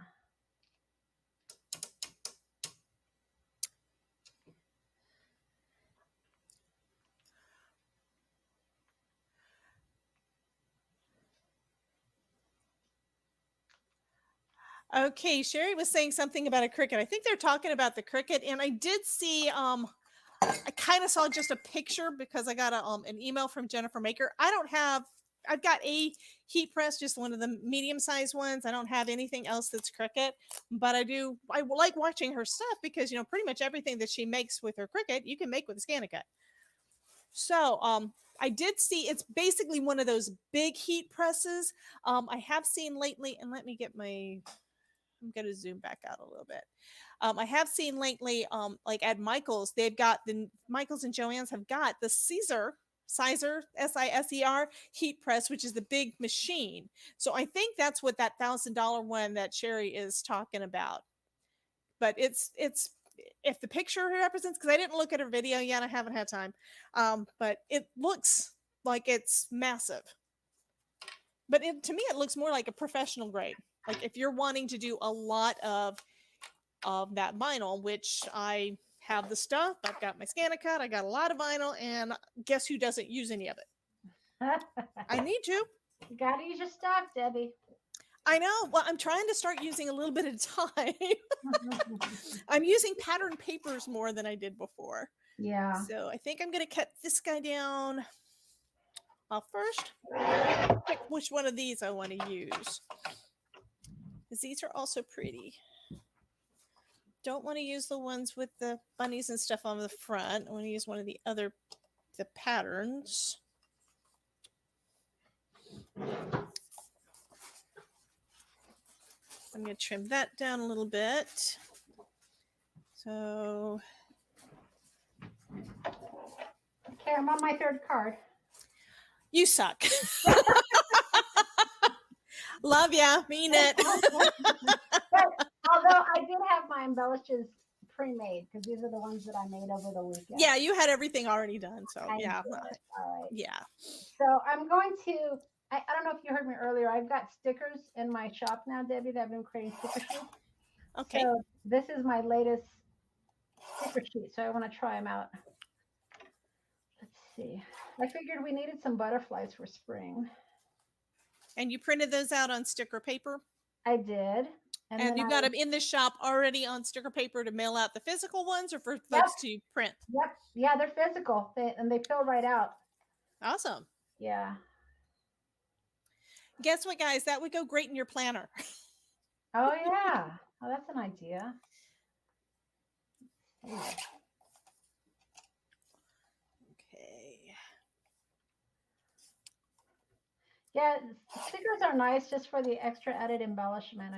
Okay, Sherry was saying something about a cricket. I think they're talking about the cricket, and I did see I kind of saw just a picture because I got an email from Jennifer Maker. I've got a heat press, just one of the medium-sized ones. I don't have anything else that's cricket, but I like watching her stuff because, you know, pretty much everything that she makes with her cricket, you can make with a ScanNCut. So, I did see it's basically one of those big heat presses. I have seen lately, and let me get I'm going to zoom back out a little bit. I have seen lately, like at Michael's, they've got Michael's and Joann's have got the Siser, Siser heat press, which is the big machine. So I think that's what that $1,000 one that Sherry is talking about. But it's if the picture represents, because I didn't look at her video yet, I haven't had time. But it looks like it's massive. But to me, it looks more like a professional grade. Like if you're wanting to do a lot of that vinyl, which I have the stuff, I've got my ScanNCut, I got a lot of vinyl, and guess who doesn't use any of it? I need to. You gotta use your stuff, Debbie. I know. Well, I'm trying to start using a little bit at a time. I'm using pattern papers more than I did before. Yeah. So I think I'm going to cut this guy down. I'll first pick which one of these I want to use. Because these are also pretty. Don't want to use the ones with the bunnies and stuff on the front. I want to use one of the patterns. I'm going to trim that down a little bit. So. Okay, I'm on my 3rd card. You suck. Love ya. Mean it. But although I did have my embellishes pre-made, because these are the ones that I made over the weekend. Yeah, you had everything already done. So, yeah. All right. Yeah. So I'm going to, I don't know if you heard me earlier, I've got stickers in my shop now, Debbie, that I've been creating sticker sheets. Okay. So this is my latest sticker sheet, so I want to try them out. Let's see. I figured we needed some butterflies for spring. And you printed those out on sticker paper? I did. And you got them in the shop already on sticker paper to mail out the physical ones, or for folks to print? Yep. Yeah, they're physical. They fill right out. Awesome. Yeah. Guess what, guys? That would go great in your planner. Oh, yeah. Oh, that's an idea. Okay. Yeah, stickers are nice just for the extra added embellishment.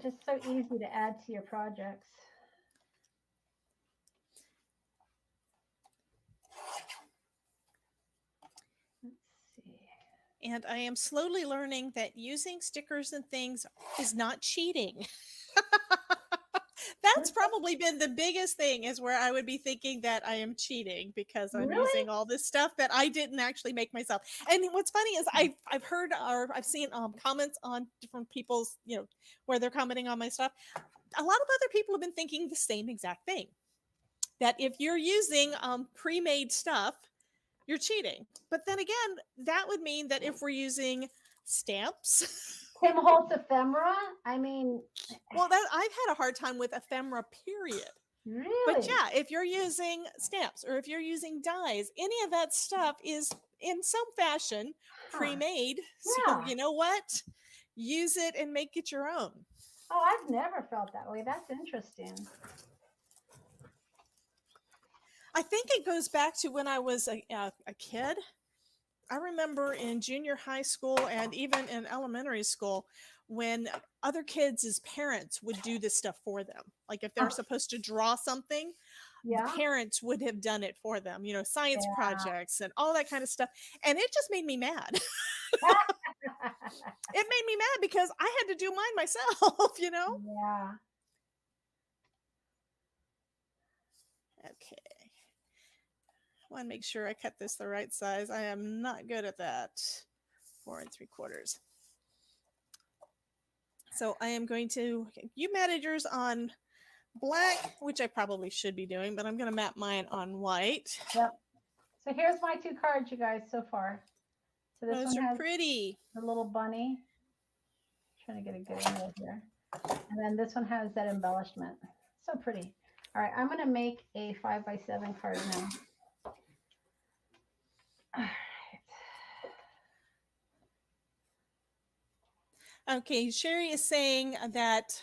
Just so easy to add to your projects. Let's see. And I am slowly learning that using stickers and things is not cheating. That's probably been the biggest thing, is where I would be thinking that I am cheating because I'm using all this stuff that I didn't actually make myself. And what's funny is I've heard, or I've seen comments on different people's, you know, where they're commenting on my stuff. A lot of other people have been thinking the same exact thing, that if you're using pre-made stuff, you're cheating. But then again, that would mean that if we're using stamps, Tim Holtz ephemera. I mean, well, I've had a hard time with ephemera, period. Really? But yeah, if you're using stamps or if you're using dies, any of that stuff is in some fashion pre-made. So Yeah. you know what? Use it and make it your own. Oh, I've never felt that way. That's interesting. I think it goes back to when I was a kid. I remember in junior high school and even in elementary school when other kids' parents would do this stuff for them. Like if they're supposed to draw something, the Yeah. parents would have done it for them, you know, science Yeah. projects and all that kind of stuff. And it just made me mad. It made me mad because I had to do mine myself, you know? Yeah. Okay. I want to make sure I cut this the right size. I am not good at that. 4 3/4. So I am going to, you matted yours on black, which I probably should be doing, but I'm going to map mine on white. Yep. So here's my 2 cards, you guys, so far. So this Those one are has pretty. the little bunny. Trying to get a good angle here. And then this one has that embellishment. So pretty. All right, I'm going to make a 5x7 card now. All right. Okay, Sherry is saying that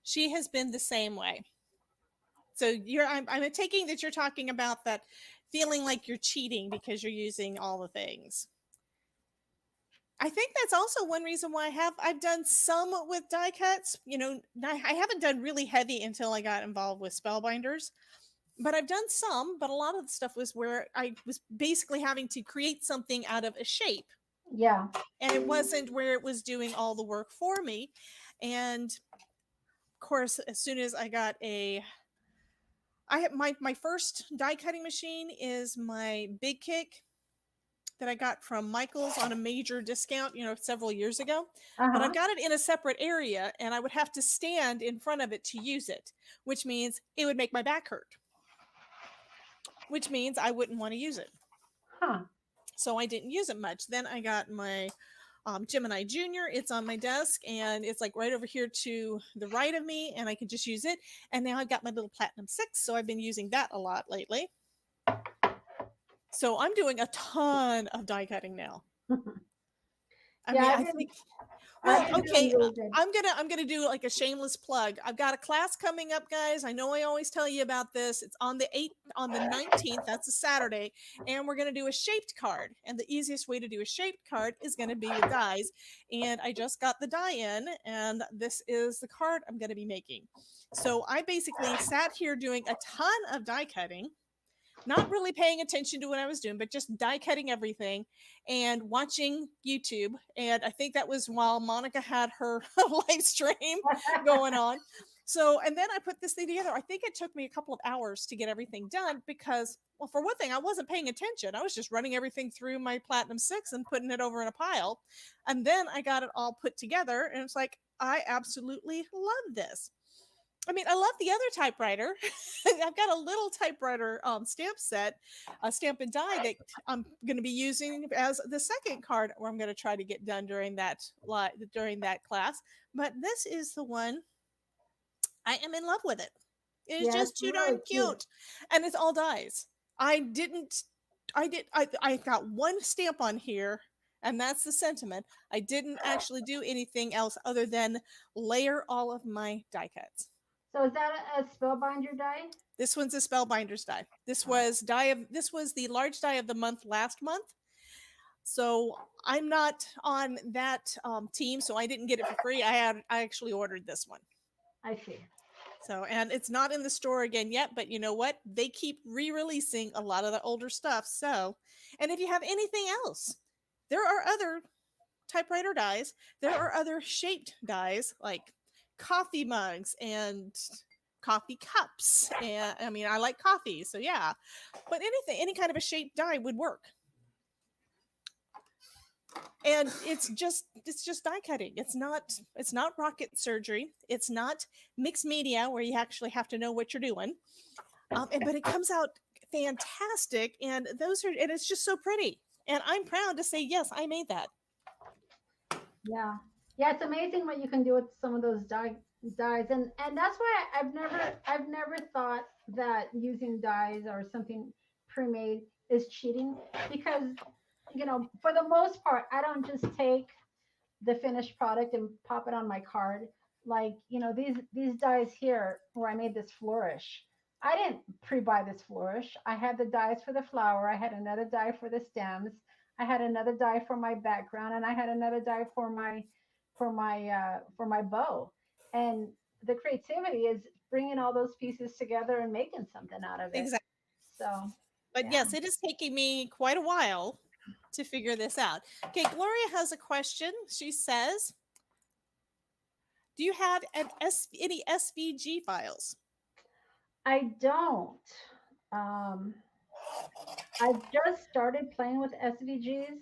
she has been the same way. So I'm taking that you're talking about that feeling like you're cheating because you're using all the things. I think that's also one reason why I've done some with die cuts. You know, I haven't done really heavy until I got involved with spellbinders, but I've done some. But a lot of the stuff was where I was basically having to create something out of a shape. Yeah. And it wasn't where it was doing all the work for me. And of course, as soon as I got I have my first die cutting machine is my Big Kick that I got from Michael's on a major discount, you know, several years ago. But I've got it in a separate area and I would have to stand in front of it to use it, which means it would make my back hurt, which means I wouldn't want to use it. Huh. So I didn't use it much. Then I got my Gemini Junior. It's on my desk and it's like right over here to the right of me and I can just use it. And now I've got my little Platinum 6. So I've been using that a lot lately. So I'm doing a ton of die cutting now. I think. Well, okay, I'm gonna do like a shameless plug. I've got a class coming up, guys. I know I always tell you about this. It's on the 19th. That's a Saturday, and we're gonna do a shaped card. And the easiest way to do a shaped card is gonna be with dies. And I just got the die in, and this is the card I'm gonna be making. So I basically sat here doing a ton of die cutting. Not really paying attention to what I was doing, but just die cutting everything and watching YouTube. And I think that was while Monica had her live stream going on. So, and then I put this thing together. I think it took me a couple of hours to get everything done because, well, for one thing, I wasn't paying attention. I was just running everything through my Platinum 6 and putting it over in a pile. And then I got it all put together. And it's like, I absolutely love this. I mean, I love the other typewriter. I've got a little typewriter stamp set, a stamp and die that I'm going to be using as the second card, or I'm going to try to get done during that class. But this is the one I am in love with it. It's just too darn cute, and it's all dies. I got one stamp on here. And that's the sentiment. I didn't actually do anything else other than layer all of my die cuts. So is that a spellbinder die? This one's a spellbinder's die. This was the large die of the month last month. So I'm not on that team, so I didn't get it for free. I actually ordered this one. I see. So, and it's not in the store again yet, but you know what? They keep re-releasing a lot of the older stuff. So, and if you have anything else, there are other typewriter dies. There are other shaped dies like coffee mugs and coffee cups. And I mean, I like coffee, so yeah. But any kind of a shaped die would work. And it's just die cutting. It's not rocket surgery. It's not mixed media where you actually have to know what you're doing. But it comes out fantastic, and it's just so pretty. And I'm proud to say, yes, I made that. Yeah. Yeah, it's amazing what you can do with some of those die dyes, and that's why I've never thought that using dyes or something pre-made is cheating, because for the most part I don't just take the finished product and pop it on my card. Like, these dyes here where I made this flourish. I didn't pre-buy this flourish. I had the dyes for the flower. I had another dye for the stems. I had another dye for my background, and I had another dye for my bow. And the creativity is bringing all those pieces together and making something out of it. Exactly. So, But yeah. yes, it is taking me quite a while to figure this out. Okay, Gloria has a question. She says, do you have any SVG files? I don't. Um, I've just started playing with SVGs,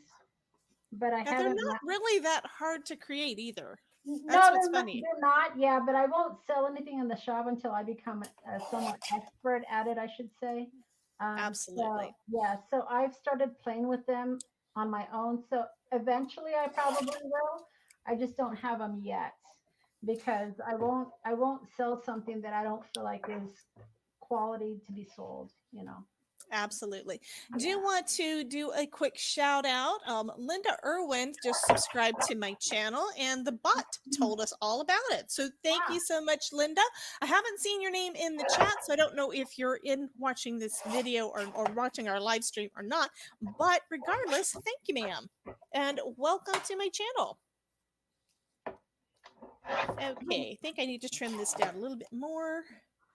but I Now, they're haven't. not really that hard to create either. That's No, what's they're not. funny. They're not. Yeah, but I won't sell anything in the shop until I become a somewhat expert at it, I should say. So Absolutely. yeah, so I've started playing with them on my own. So eventually, I probably will. I just don't have them yet because I won't sell something that I don't feel like is quality to be sold. Absolutely. Do Yeah. want to do a quick shout out. Linda Irwin just subscribed to my channel and the bot told us all about it. So thank Ah, you so much, Linda. I haven't seen your name in the chat, so I don't know if you're in watching this video or watching our live stream or not. But regardless, thank you, ma'am. And welcome to my channel. Okay, I think I need to trim this down a little bit more.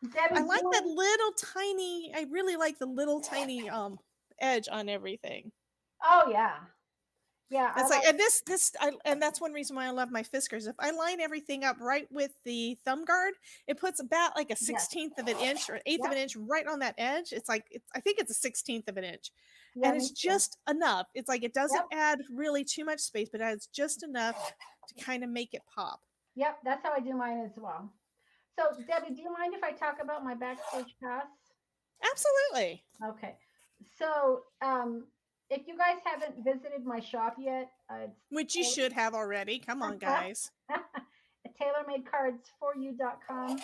I Debbie, like that little tiny, I really like the little tiny edge on everything. oh yeah, yeah. I It's like, like. and that's one reason why I love my Fiskars. If I line everything up right with the thumb guard, it puts about like a Yes. 16th of an inch or an eighth of Yep. an inch right on that edge. It's like, I think it's a 16th of an inch. Yeah. And Me it's too. just enough. It's like, it doesn't Yep. add really too much space, but it adds just enough to kind of make it pop. Yep. That's how I do mine as well. So, Debbie, do you mind if I talk about my Backstage Pass? Absolutely. Okay. So, if you guys haven't visited my shop yet, Which you it's should have already. Come on, guys. TaylorMadeCards4U.com.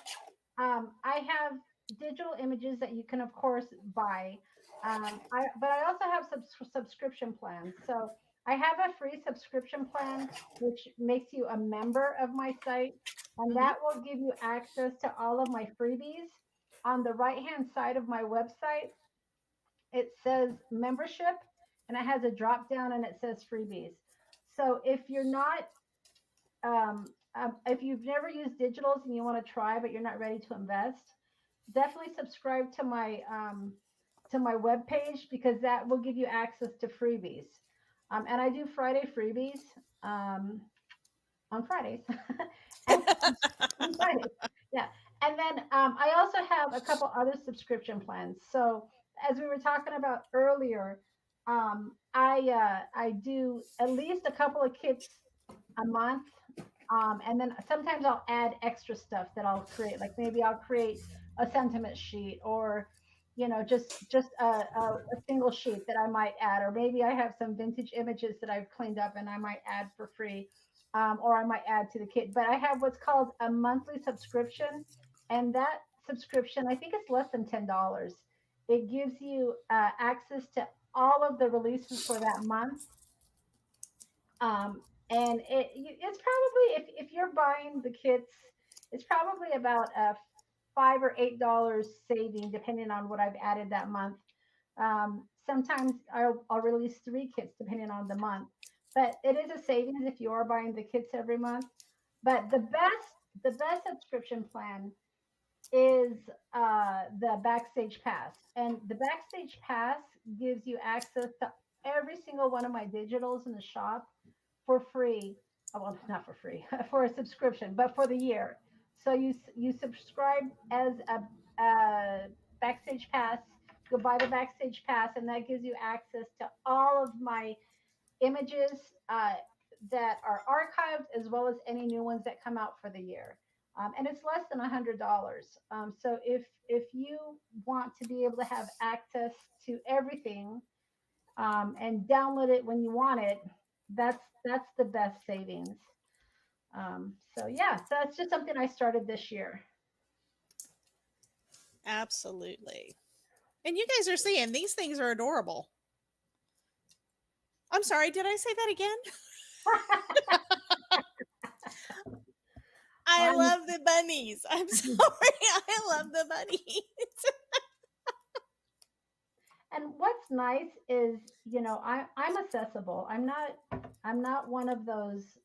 I have digital images that you can, of course, buy. But I also have subscription plans. So I have a free subscription plan, which makes you a member of my site, and Mhm. that will give you access to all of my freebies. On the right-hand side of my website, it says membership, and it has a drop down, and it says freebies. So if you've never used digitals and you want to try, but you're not ready to invest, definitely subscribe to my web page, because that will give you access to freebies. And I do Friday freebies on Fridays. and, on Fridays, yeah. And then I also have a couple other subscription plans. So as we were talking about earlier, I do at least a couple of kits a month. And then sometimes I'll add extra stuff that I'll create. Like maybe I'll create a sentiment sheet, or just a single sheet that I might add, or maybe I have some vintage images that I've cleaned up and I might add for free, or I might add to the kit. But I have what's called a monthly subscription, and that subscription, I think it's less than $10. It gives you access to all of the releases for that month. And it's probably, if you're buying the kits, it's probably about a $5 or $8 saving, depending on what I've added that month. Sometimes I'll release 3 kits depending on the month, but it is a savings if you are buying the kits every month. But the best subscription plan is the Backstage Pass, and the Backstage Pass gives you access to every single one of my digitals in the shop for free. Well, not for free, for a subscription, but for the year. So you subscribe as a Backstage Pass. You buy the Backstage Pass, and that gives you access to all of my images that are archived, as well as any new ones that come out for the year. And it's less than $100. So if you want to be able to have access to everything, and download it when you want it, that's the best savings. So yeah, so that's just something I started this year. Absolutely. And you guys are seeing these things are adorable. I'm sorry, did I say that again? I I'm, love the bunnies. I'm sorry. I love the bunnies. and what's nice is, I'm accessible. I'm not one of those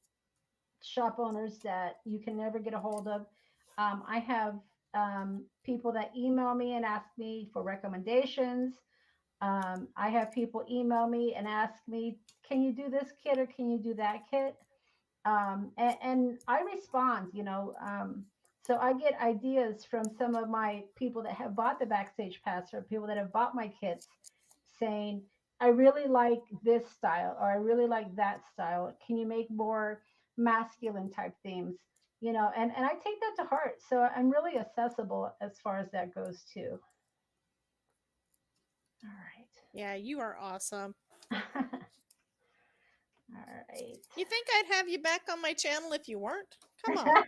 shop owners that you can never get a hold of. I have people that email me and ask me for recommendations. I have people email me and ask me, can you do this kit or can you do that kit? And I respond, so I get ideas from some of my people that have bought the Backstage Pass or people that have bought my kits saying, I really like this style or I really like that style. Can you make more masculine type themes? And I take that to heart. So I'm really accessible as far as that goes too. All Yeah, you are awesome. right. All right. You think I'd have you back on my channel if you weren't? Come on.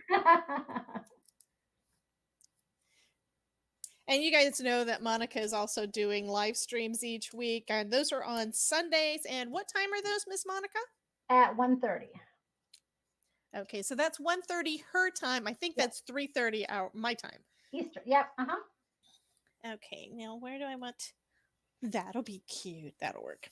And you guys know that Monica is also doing live streams each week, and those are on Sundays. And what time are those, Miss Monica? At 1:30. Okay, so that's 1:30 her time. I think Yep. that's 3:30 my time. Easter. Yep. Uh-huh. Okay, now where do I want? That'll be cute. That'll work.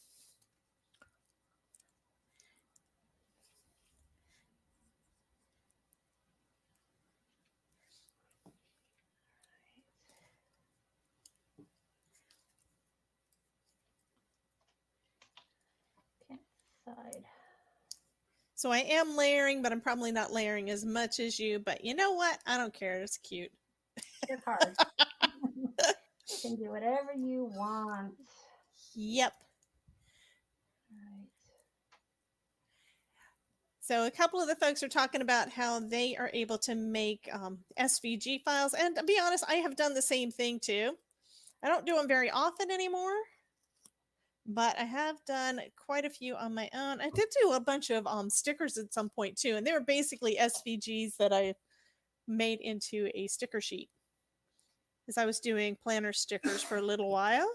Side. So I am layering, but I'm probably not layering as much as you. But you know what? I don't care. It's cute. It's hard. You can do whatever you want. Yep. Right. So a couple of the folks are talking about how they are able to make SVG files. And to be honest, I have done the same thing too. I don't do them very often anymore, but I have done quite a few on my own. I did do a bunch of stickers at some point too, and they were basically SVGs that I made into a sticker sheet. As I was doing planner stickers for a little while.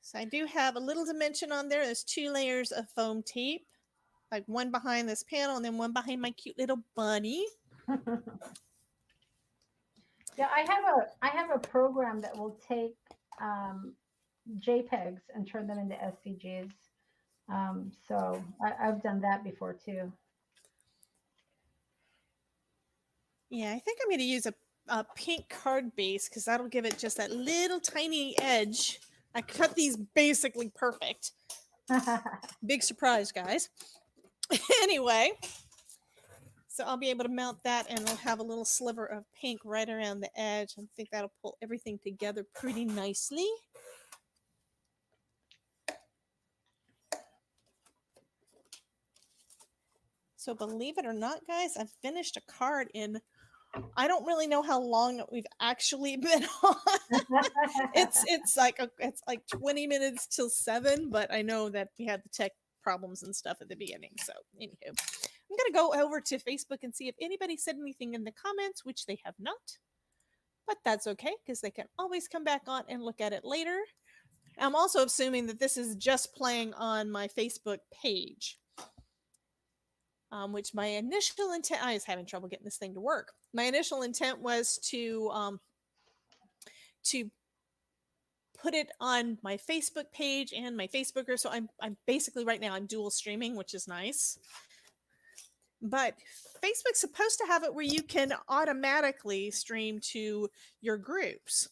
So I do have a little dimension on there. There's 2 layers of foam tape, like one behind this panel and then one behind my cute little bunny. Yeah, I have a program that will take JPEGs and turn them into SVGs. So I've done that before too. Yeah, I think I'm going to use a pink card base because that'll give it just that little tiny edge. I cut these basically perfect. Big surprise, guys. Anyway, so I'll be able to mount that and it'll have a little sliver of pink right around the edge. I think that'll pull everything together pretty nicely. So believe it or not, guys, I've finished a card in, I don't really know how long we've actually been on. it's like 20 minutes till 7, but I know that we had the tech problems and stuff at the beginning. So anywho, I'm gonna go over to Facebook and see if anybody said anything in the comments, which they have not. But that's okay because they can always come back on and look at it later. I'm also assuming that this is just playing on my Facebook page. Which my initial intent, I was having trouble getting this thing to work. My initial intent was to put it on my Facebook page and my Facebook group. So I'm basically right now I'm dual streaming, which is nice. But Facebook's supposed to have it where you can automatically stream to your groups.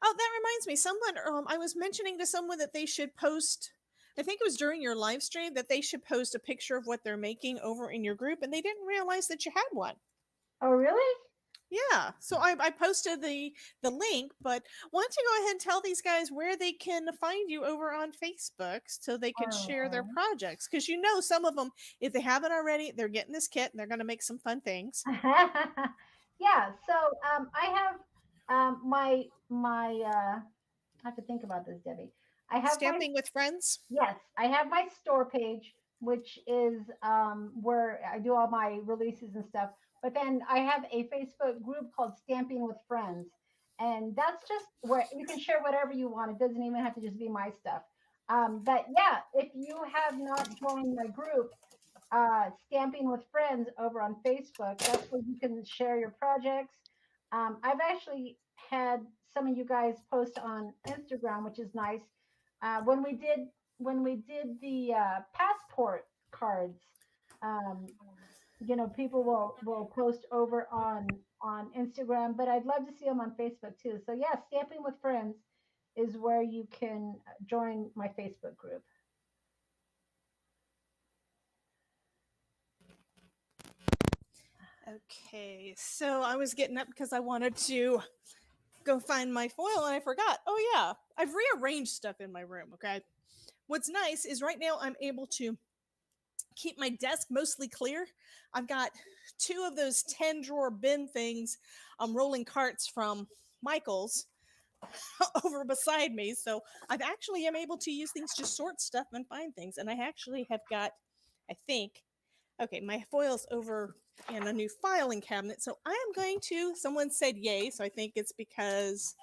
Oh, that reminds me, someone I was mentioning to someone that they should post, I think it was during your live stream, that they should post a picture of what they're making over in your group, and they didn't realize that you had one. Oh, really? Yeah. So I posted the link, but why don't you go ahead and tell these guys where they can find you over on Facebook so they can share their projects? Because you know some of them, if they haven't already, they're getting this kit and they're going to make some fun things. Yeah. So I have my I have to think about this, Debbie. I have Stamping with Friends. Yes, I have my store page which is where I do all my releases and stuff. But then I have a Facebook group called Stamping with Friends. And that's just where you can share whatever you want. It doesn't even have to just be my stuff. But yeah, if you have not joined my group, Stamping with Friends over on Facebook, that's where you can share your projects. I've actually had some of you guys post on Instagram, which is nice. When we did the passport cards, um, people will post over on Instagram, but I'd love to see them on Facebook too. So yeah, Stamping with Friends is where you can join my Facebook group. Okay, so I was getting up because I wanted to go find my foil and I forgot. Oh yeah, I've rearranged stuff in my room. Okay, what's nice is right now I'm able to keep my desk mostly clear. I've got 2 of those 10 drawer bin things, rolling carts from Michael's over beside me. So I've actually am able to use things to sort stuff and find things. And I actually have got, I think, okay, my foil's over in a new filing cabinet. So I am going to, someone said yay. So I think it's because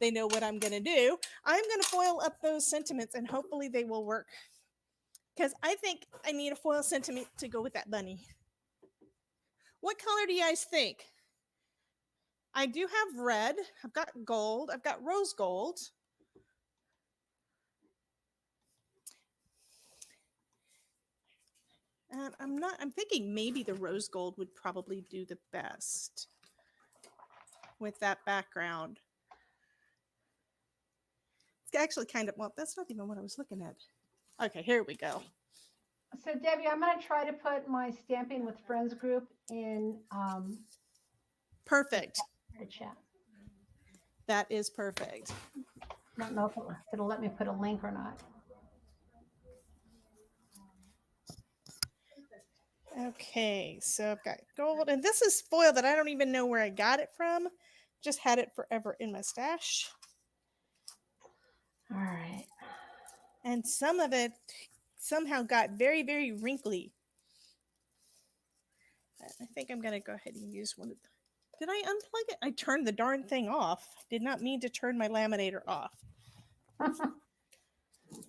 they know what I'm going to do. I'm going to foil up those sentiments and hopefully they will work. Because I think I need a foil sentiment to go with that bunny. What color do you guys think? I do have red. I've got gold. I've got rose gold. And I'm thinking maybe the rose gold would probably do the best with that background. It's actually kind of, well, that's not even what I was looking at. Okay, here we go. So Debbie, I'm going to try to put my Stamping with Friends group in perfect. The chat. That is perfect. I don't know if it'll let me put a link or not. Okay, so I've got gold, and this is foil that I don't even know where I got it from. Just had it forever in my stash. All right. And some of it somehow got very, very wrinkly. I think I'm going to go ahead and use one of the... Did I unplug it? I turned the darn thing off. Did not mean to turn my laminator off.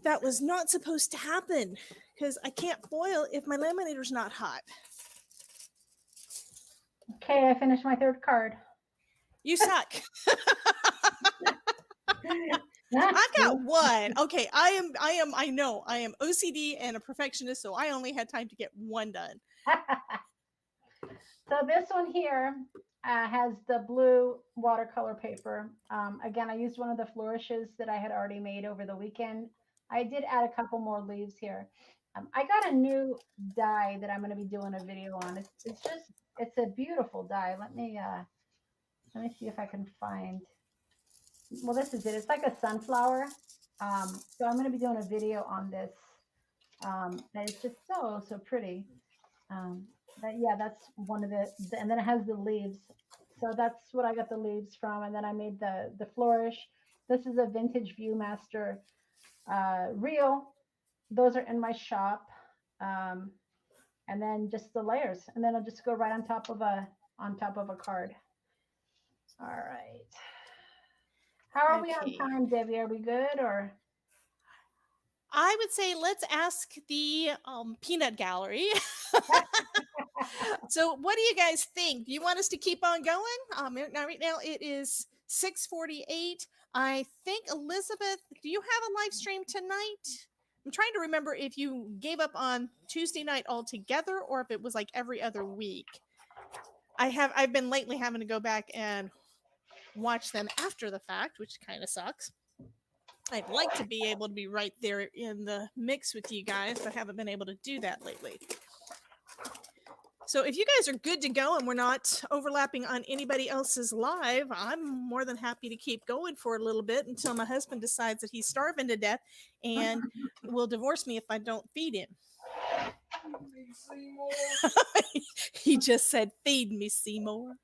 That was not supposed to happen because I can't foil if my laminator's not hot. Okay, I finished my 3rd card. You suck. I've got one. Okay, I know I am OCD and a perfectionist, so I only had time to get one done. So this one here has the blue watercolor paper. Again, I used one of the flourishes that I had already made over the weekend. I did add a couple more leaves here. I got a new die that I'm going to be doing a video on. It's a beautiful die. Let me see if I can find. Well, this is it. It's like a sunflower. So I'm going to be doing a video on this. And it's just so pretty. But yeah, that's one of the, and then it has the leaves. So that's what I got the leaves from. And then I made the flourish. This is a vintage Viewmaster reel. Those are in my shop. And then just the layers. And then I'll just go right on top of a card. All right. How are we on time, Debbie? Are we good or? I would say let's ask the peanut gallery. So what do you guys think? Do you want us to keep on going? Right now it is 6:48. I think, Elizabeth, do you have a live stream tonight? I'm trying to remember if you gave up on Tuesday night altogether or if it was like every other week. I've been lately having to go back and watch them after the fact, which kind of sucks. I'd like to be able to be right there in the mix with you guys, but haven't been able to do that lately. So if you guys are good to go and we're not overlapping on anybody else's live, I'm more than happy to keep going for a little bit until my husband decides that he's starving to death and will divorce me if I don't feed him. He just said, "Feed me, Seymour."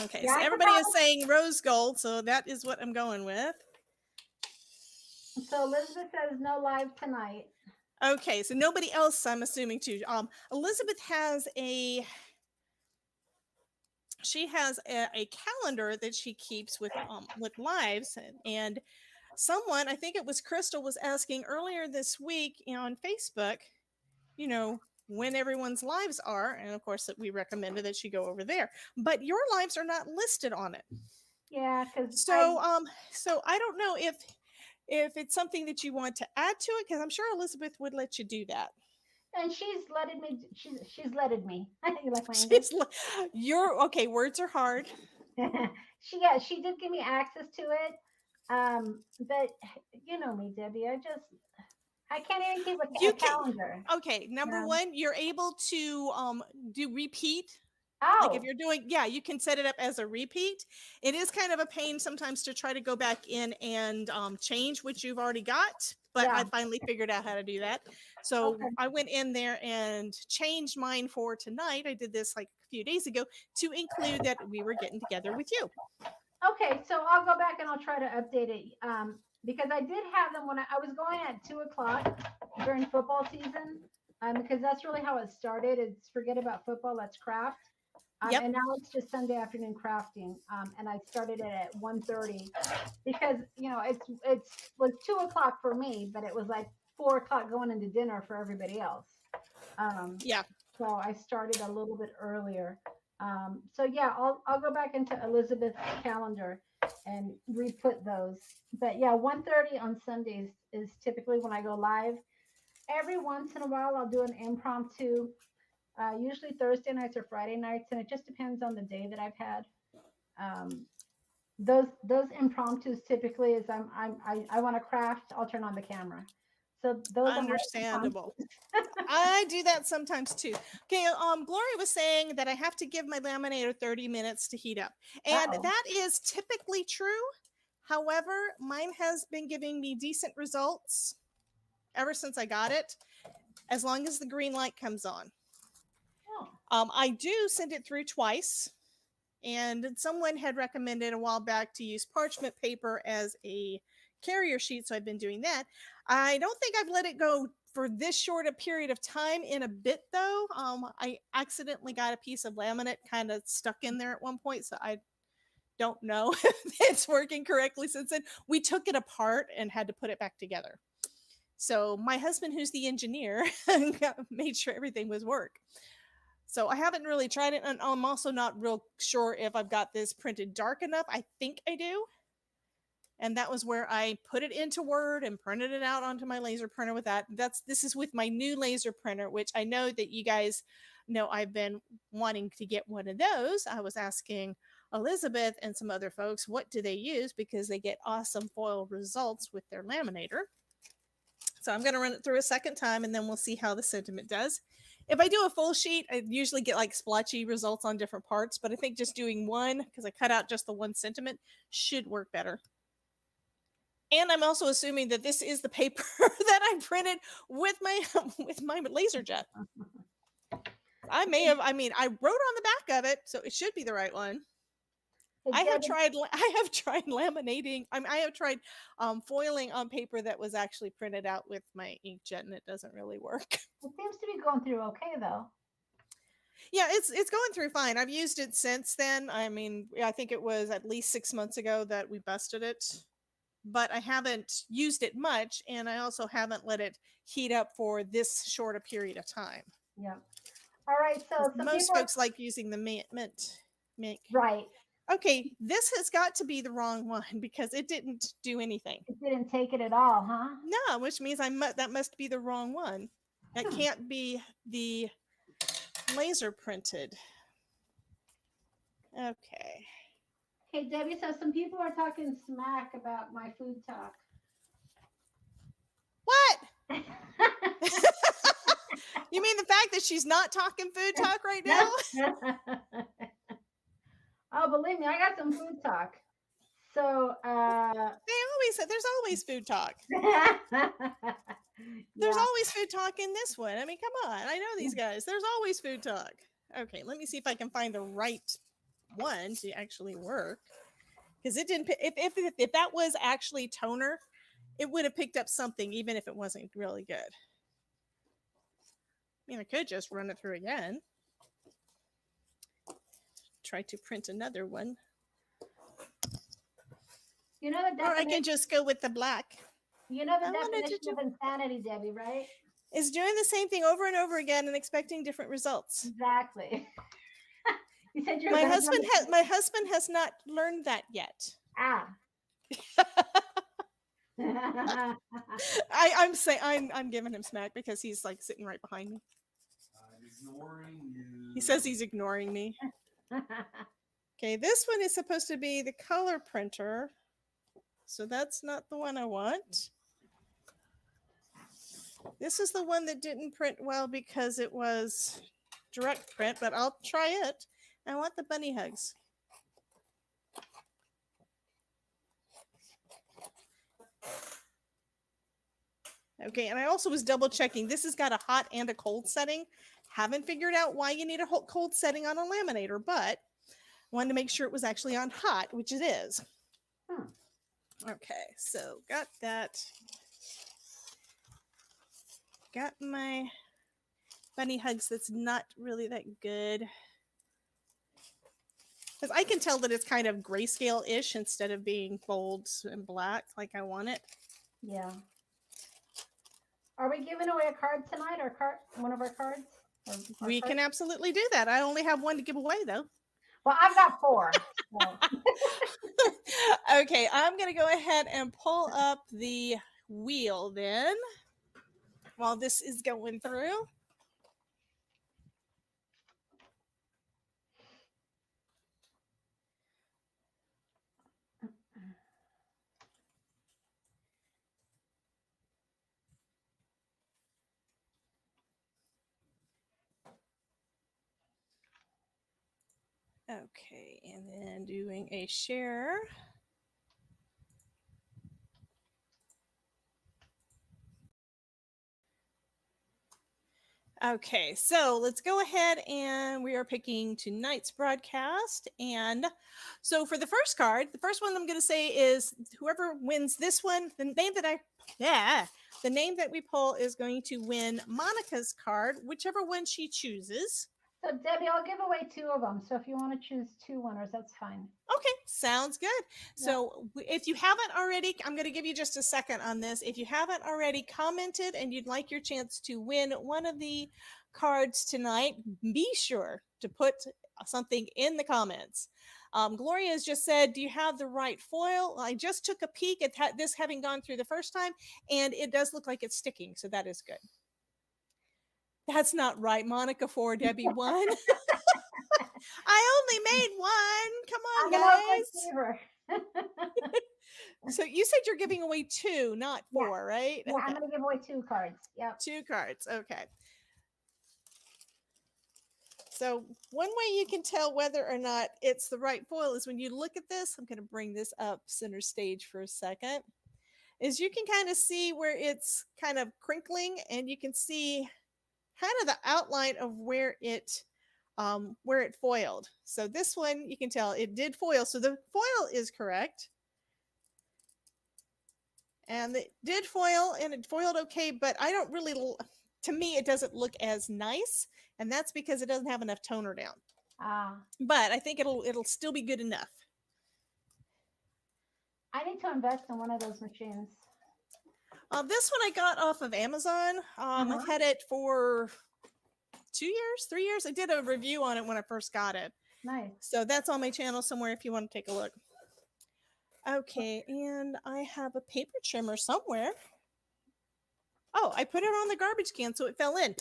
Okay, so everybody is saying rose gold, so that is what I'm going with. So Elizabeth says no live tonight. Okay, so nobody else, I'm assuming too. Elizabeth has a calendar that she keeps with lives, and someone, I think it was Crystal, was asking earlier this week on Facebook, when everyone's lives are, and of course that we recommended that she go over there. But your lives are not listed on it. Yeah, because So I don't know if it's something that you want to add to it, because I'm sure Elizabeth would let you do that. and she's letted me. She's letted me. You like my English? She's you're okay. Words are hard. She did give me access to it. But you know me, Debbie. I can't even keep a You can. calendar. Okay, number one, you're able to do repeat. Like if Oh, you're doing, yeah, you can set it up as a repeat. It is kind of a pain sometimes to try to go back in and change what you've already got, but I yeah. finally figured out how to do that. So Okay. I went in there and changed mine for tonight. I did this like a few days ago to include that we were getting together with you. Okay, so I'll go back and I'll try to update it. Because I did have them when I was going at 2:00 during football season. Because that's really how it started. It's forget about football, let's craft. Yep. And now it's just Sunday afternoon crafting. And I started it at 1:30 because it was 2:00 for me, but it was like 4:00 going into dinner for everybody else. Yeah. So I started a little bit earlier. So yeah, I'll go back into Elizabeth's calendar and re-put those. But yeah, 1:30 on Sundays is typically when I go live. Every once in a while, I'll do an impromptu, usually Thursday nights or Friday nights, and it just depends on the day that I've had. Um, those impromptus typically is I want to craft. I'll turn on the camera. So those Understandable. I do that sometimes too. Okay, Gloria was saying that I have to give my laminator 30 minutes to heat up. And that is typically true. However, mine has been giving me decent results ever since I got it, as long as the green light comes on. I do send it through twice. And someone had recommended a while back to use parchment paper as a carrier sheet, so I've been doing that. I don't think I've let it go for this short a period of time in a bit, though. I accidentally got a piece of laminate kind of stuck in there at one point, so I don't know if it's working correctly since then. We took it apart and had to put it back together. So my husband, who's the engineer, made sure everything was work. So I haven't really tried it, and I'm also not real sure if I've got this printed dark enough. I think I do. And that was where I put it into Word and printed it out onto my laser printer with that. This is with my new laser printer, which I know that you guys know I've been wanting to get one of those. I was asking Elizabeth and some other folks, what do they use? Because they get awesome foil results with their laminator. So I'm going to run it through a second time, and then we'll see how the sentiment does. If I do a full sheet, I usually get like splotchy results on different parts, but I think just doing one, because I cut out just the one sentiment, should work better. And I'm also assuming that this is the paper that I printed with my laser jet. I wrote on the back of it, so it should be the right one. I have tried laminating. I have tried foiling on paper that was actually printed out with my inkjet, and it doesn't really work. It seems to be going through okay, though. Yeah, it's going through fine. I've used it since then. I mean, I think it was at least 6 months ago that we busted it, but I haven't used it much, and I also haven't let it heat up for this short a period of time. Yeah. All right. So most folks like using the mint. Right. Okay, this has got to be the wrong one because it didn't do anything. It didn't take it at all, huh? No, which means that must be the wrong one. It can't be the laser printed. Okay. Hey, Debbie, so some people are talking smack about my food talk. What? You mean the fact that she's not talking food talk right now? Oh, believe me, I got some food talk. So there's always food talk. There's always food talk in this one. I mean, come on. I know these guys. There's always food talk. Okay, let me see if I can find the right one to actually work. Because it didn't. If that was actually toner, it would have picked up something, even if it wasn't really good. I mean, I could just run it through again. Try to print another one. You know the Or I definition. can just go with the black. You know the I wanted to definition of insanity, Debbie, right? Is doing the same thing over and over again and expecting different results. Exactly. You said you're My husband has not learned that yet. Ah. I'm giving him smack because he's like sitting right behind me. I'm ignoring you. He says he's ignoring me. Okay, this one is supposed to be the color printer. So that's not the one I want. This is the one that didn't print well because it was direct print, but I'll try it. I want the bunny hugs. Okay, and I also was double checking. This has got a hot and a cold setting. Haven't figured out why you need a cold setting on a laminator, but wanted to make sure it was actually on hot, which it is. Okay, so got that. Got my bunny hugs that's not really that good. Because I can tell that it's kind of grayscale-ish instead of being bold and black like I want it. Yeah. Are we giving away a card tonight, or one of our cards? We can absolutely do that. I only have one to give away, though. Well, I've got 4. So. Okay, I'm going to go ahead and pull up the wheel then while this is going through. Okay, and then doing a share. Okay, so let's go ahead and we are picking tonight's broadcast. And so for the first card, the first one I'm going to say is whoever wins this one, the name that we pull is going to win Monica's card, whichever one she chooses. So Debbie, I'll give away 2 of them. So if you want to choose 2 winners, that's fine. Okay, sounds good. So if you haven't already, I'm going to give you just a second on this. If you haven't already commented and you'd like your chance to win one of the cards tonight, be sure to put something in the comments. Gloria has just said, do you have the right foil? I just took a peek at this having gone through the first time, and it does look like it's sticking, so that is good. That's not right. Monica 4, Debbie 1. I only made 1. Come on, guys. So you said you're giving away 2, not 4, right? Yeah, okay. I'm going to give away 2 cards. Yep. 2 cards. Okay. So one way you can tell whether or not it's the right foil is when you look at this. I'm going to bring this up center stage for a second. Is you can kind of see where it's kind of crinkling, and you can see kind of the outline of where it foiled. So this one, you can tell it did foil. So the foil is correct. And it did foil, and it foiled okay, but I don't really, to me, it doesn't look as nice. And that's because it doesn't have enough toner down. But I think it'll still be good enough. I need to invest in one of those machines. This one I got off of Amazon. I had it for 2 years, 3 years. I did a review on it when I first got it. Nice. So that's on my channel somewhere if you want to take a look. Okay, and I have a paper trimmer somewhere. Oh, I put it on the garbage can so it fell in.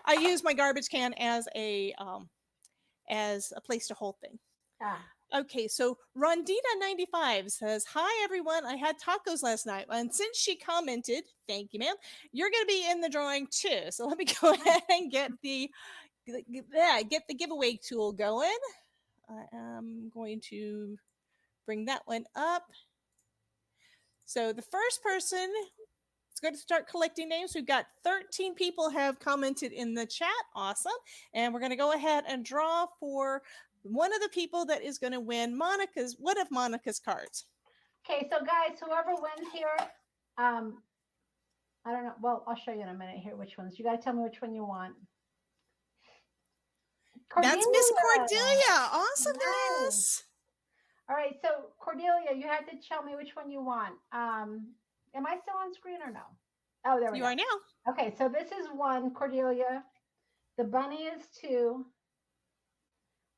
I use my garbage can as a place to hold things. Okay, so Rondita95 says, hi, everyone. I had tacos last night. And since she commented, thank you, ma'am, you're going to be in the drawing too. So let me go ahead and get the giveaway tool going. I am going to bring that one up. So the first person is going to start collecting names. We've got 13 people have commented in the chat. Awesome. And we're going to go ahead and draw for one of the people that is going to win one of Monica's cards. Okay, so guys, whoever wins here, I don't know. Well, I'll show you in a minute here which ones. You got to tell me which one you want. That's Miss Cordelia. Cordelia. Nice. Awesomeness. All right, so Cordelia, you have to tell me which one you want. Am I still on screen or no? Oh, there we You go. are now. Okay, so this is 1, Cordelia. The bunny is 2.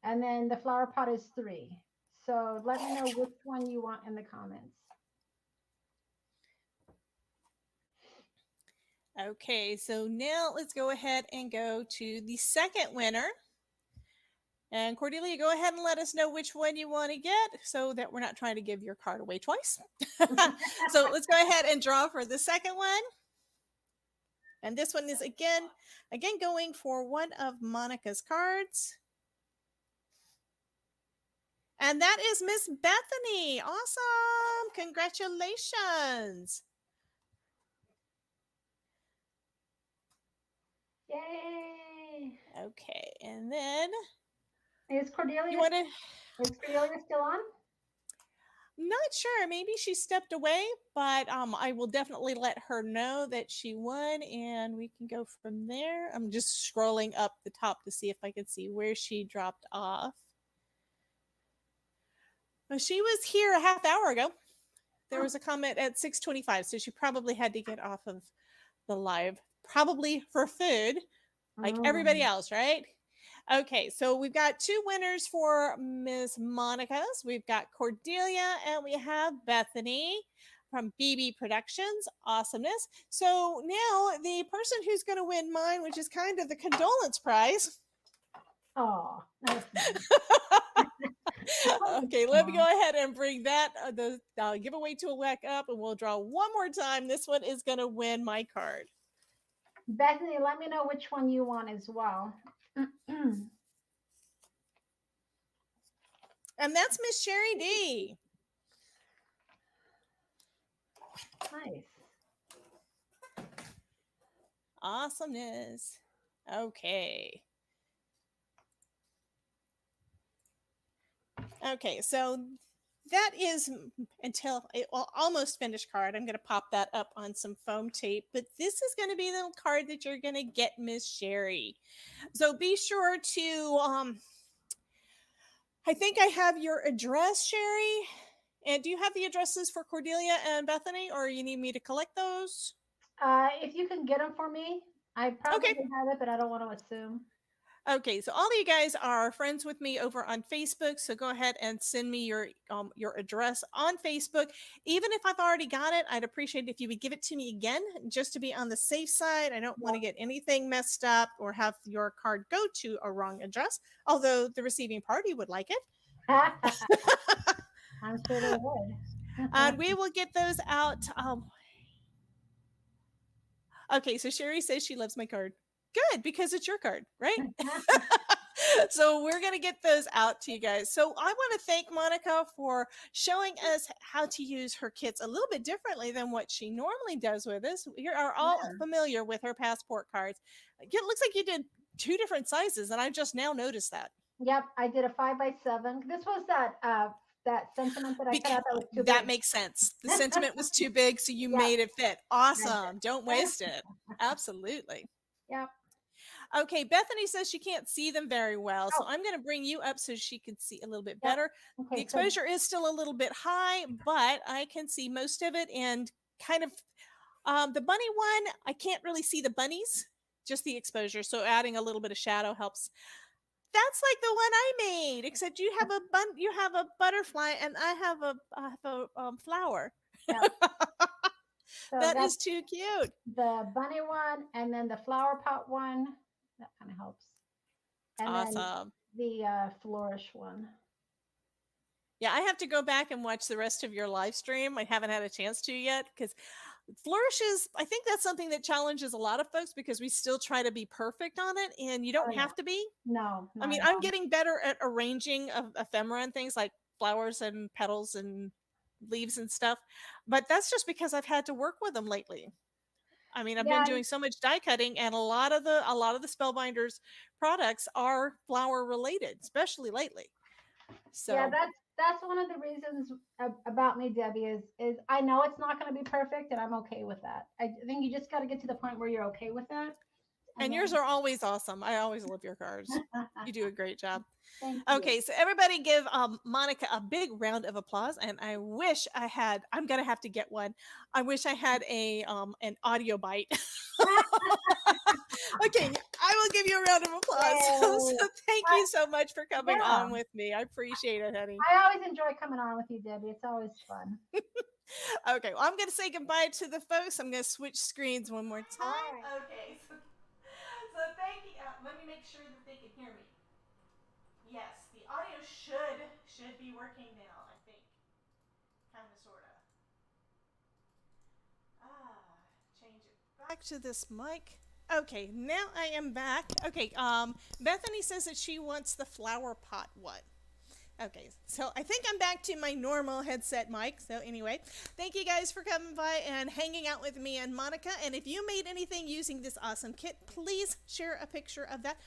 And then the flower pot is 3. So let me know which one you want in the comments. Okay, so now let's go ahead and go to the second winner. And Cordelia, go ahead and let us know which one you want to get so that we're not trying to give your card away twice. So let's go ahead and draw for the second one. And this one is again going for one of Monica's cards. And that is Miss Bethany. Awesome. Congratulations. Yay. Okay, and then Is Cordelia, you want to... is Cordelia still on? Not sure. Maybe she stepped away, but I will definitely let her know that she won, and we can go from there. I'm just scrolling up the top to see if I can see where she dropped off. Well, she was here a half hour ago. There was a comment at 6:25, so she probably had to get off of the live, probably for food, like everybody else, right? Okay, so we've got 2 winners for Miss Monica's. We've got Cordelia and we have Bethany from BB Productions. Awesomeness. So now the person who's going to win mine, which is kind of the condolence prize. Oh, that's nice. Okay, let me go ahead and bring that the giveaway tool back up, and we'll draw one more time. This one is going to win my card. Bethany, let me know which one you want as well. And that's Miss Sherry D. Nice. Awesomeness. Okay. Okay, so that is until it will almost finished card. I'm going to pop that up on some foam tape, but this is going to be the card that you're going to get, Miss Sherry. So be sure to, I think I have your address, Sherry. And do you have the addresses for Cordelia and Bethany, or you need me to collect those? If you can get them for me, I probably have it, but I don't want to assume. Okay, so all of you guys are friends with me over on Facebook, so go ahead and send me your address on Facebook. Even if I've already got it, I'd appreciate it if you would give it to me again, just to be on the safe side. I don't want to get anything messed up or have your card go to a wrong address, although the receiving party would like it. I'm sure they would. And we will get those out. Okay, so Sherry says she loves my card. Good, because it's your card, right? So we're going to get those out to you guys. So I want to thank Monica for showing us how to use her kits a little bit differently than what she normally does with us. We are all familiar with her passport cards. It looks like you did 2 different sizes, and I just now noticed that. Yep, I did a 5x7. This was that sentiment that I cut out that was too big. That makes sense. The sentiment was too big, so you made it fit. Awesome. Don't waste it. Absolutely. Yep. Okay, Bethany says she can't see them very well, so I'm going to bring you up so she can see a little bit better. Okay, the exposure is still a little bit high, but I can see most of it, and kind of the bunny one, I can't really see the bunnies, just the exposure, so adding a little bit of shadow helps. That's like the one I made, except you have a butterfly and I have a flower. Yep. So that is too cute. The bunny one, and then the flower pot one. That kind of helps. And awesome. Then the flourish one. Yeah, I have to go back and watch the rest of your live stream. I haven't had a chance to yet, because flourishes, I think that's something that challenges a lot of folks, because we still try to be perfect on it, and you don't have to be. No. I mean, I'm getting better at arranging ephemera and things like flowers and petals and leaves and stuff, but that's just because I've had to work with them lately. I mean, I've been doing so much die cutting, and a lot of the Spellbinders products are flower related, especially lately. So that's one of the reasons about me, Debbie, is I know it's not going to be perfect, and I'm okay with that. I think you just got to get to the point where you're okay with that, and And yours then are always awesome. I always love your cards. You do a great job. thank you. Okay, so everybody give Monica a big round of applause. And I wish I had. I'm gonna have to get one. I wish I had a an audio bite. Okay, I will give you a round of applause. Yay. So thank I, you so much for coming yeah, on with me. I appreciate it, honey. I always enjoy coming on with you, Debbie. It's always fun. Okay, well, I'm gonna say goodbye to the folks. I'm gonna switch screens one more All time. right. Okay, so thank you. Let me make sure that they can hear me. Yes, the audio should be working now. I think, kind of, sorta. Change it Back to this mic. Okay, now I am back. Okay, Bethany says that she wants the flower pot one. Okay, so I think I'm back to my normal headset mic. So anyway, thank you guys for coming by and hanging out with me and Monica. And if you made anything using this awesome kit, please share a picture of that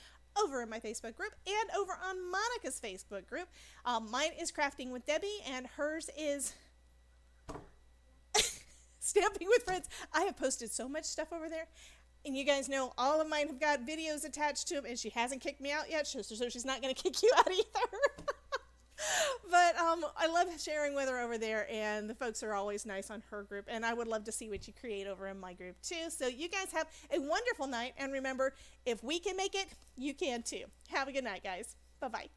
over in my Facebook group and over on Monica's Facebook group. Mine is Crafting with Debbie, and hers is Stamping with Friends. I have posted so much stuff over there. And you guys know all of mine have got videos attached to them, and she hasn't kicked me out yet, so she's not going to kick you out either. But I love sharing with her over there, and the folks are always nice on her group, and I would love to see what you create over in my group too. So you guys have a wonderful night, and remember, if we can make it, you can too. Have a good night, guys. Bye-bye.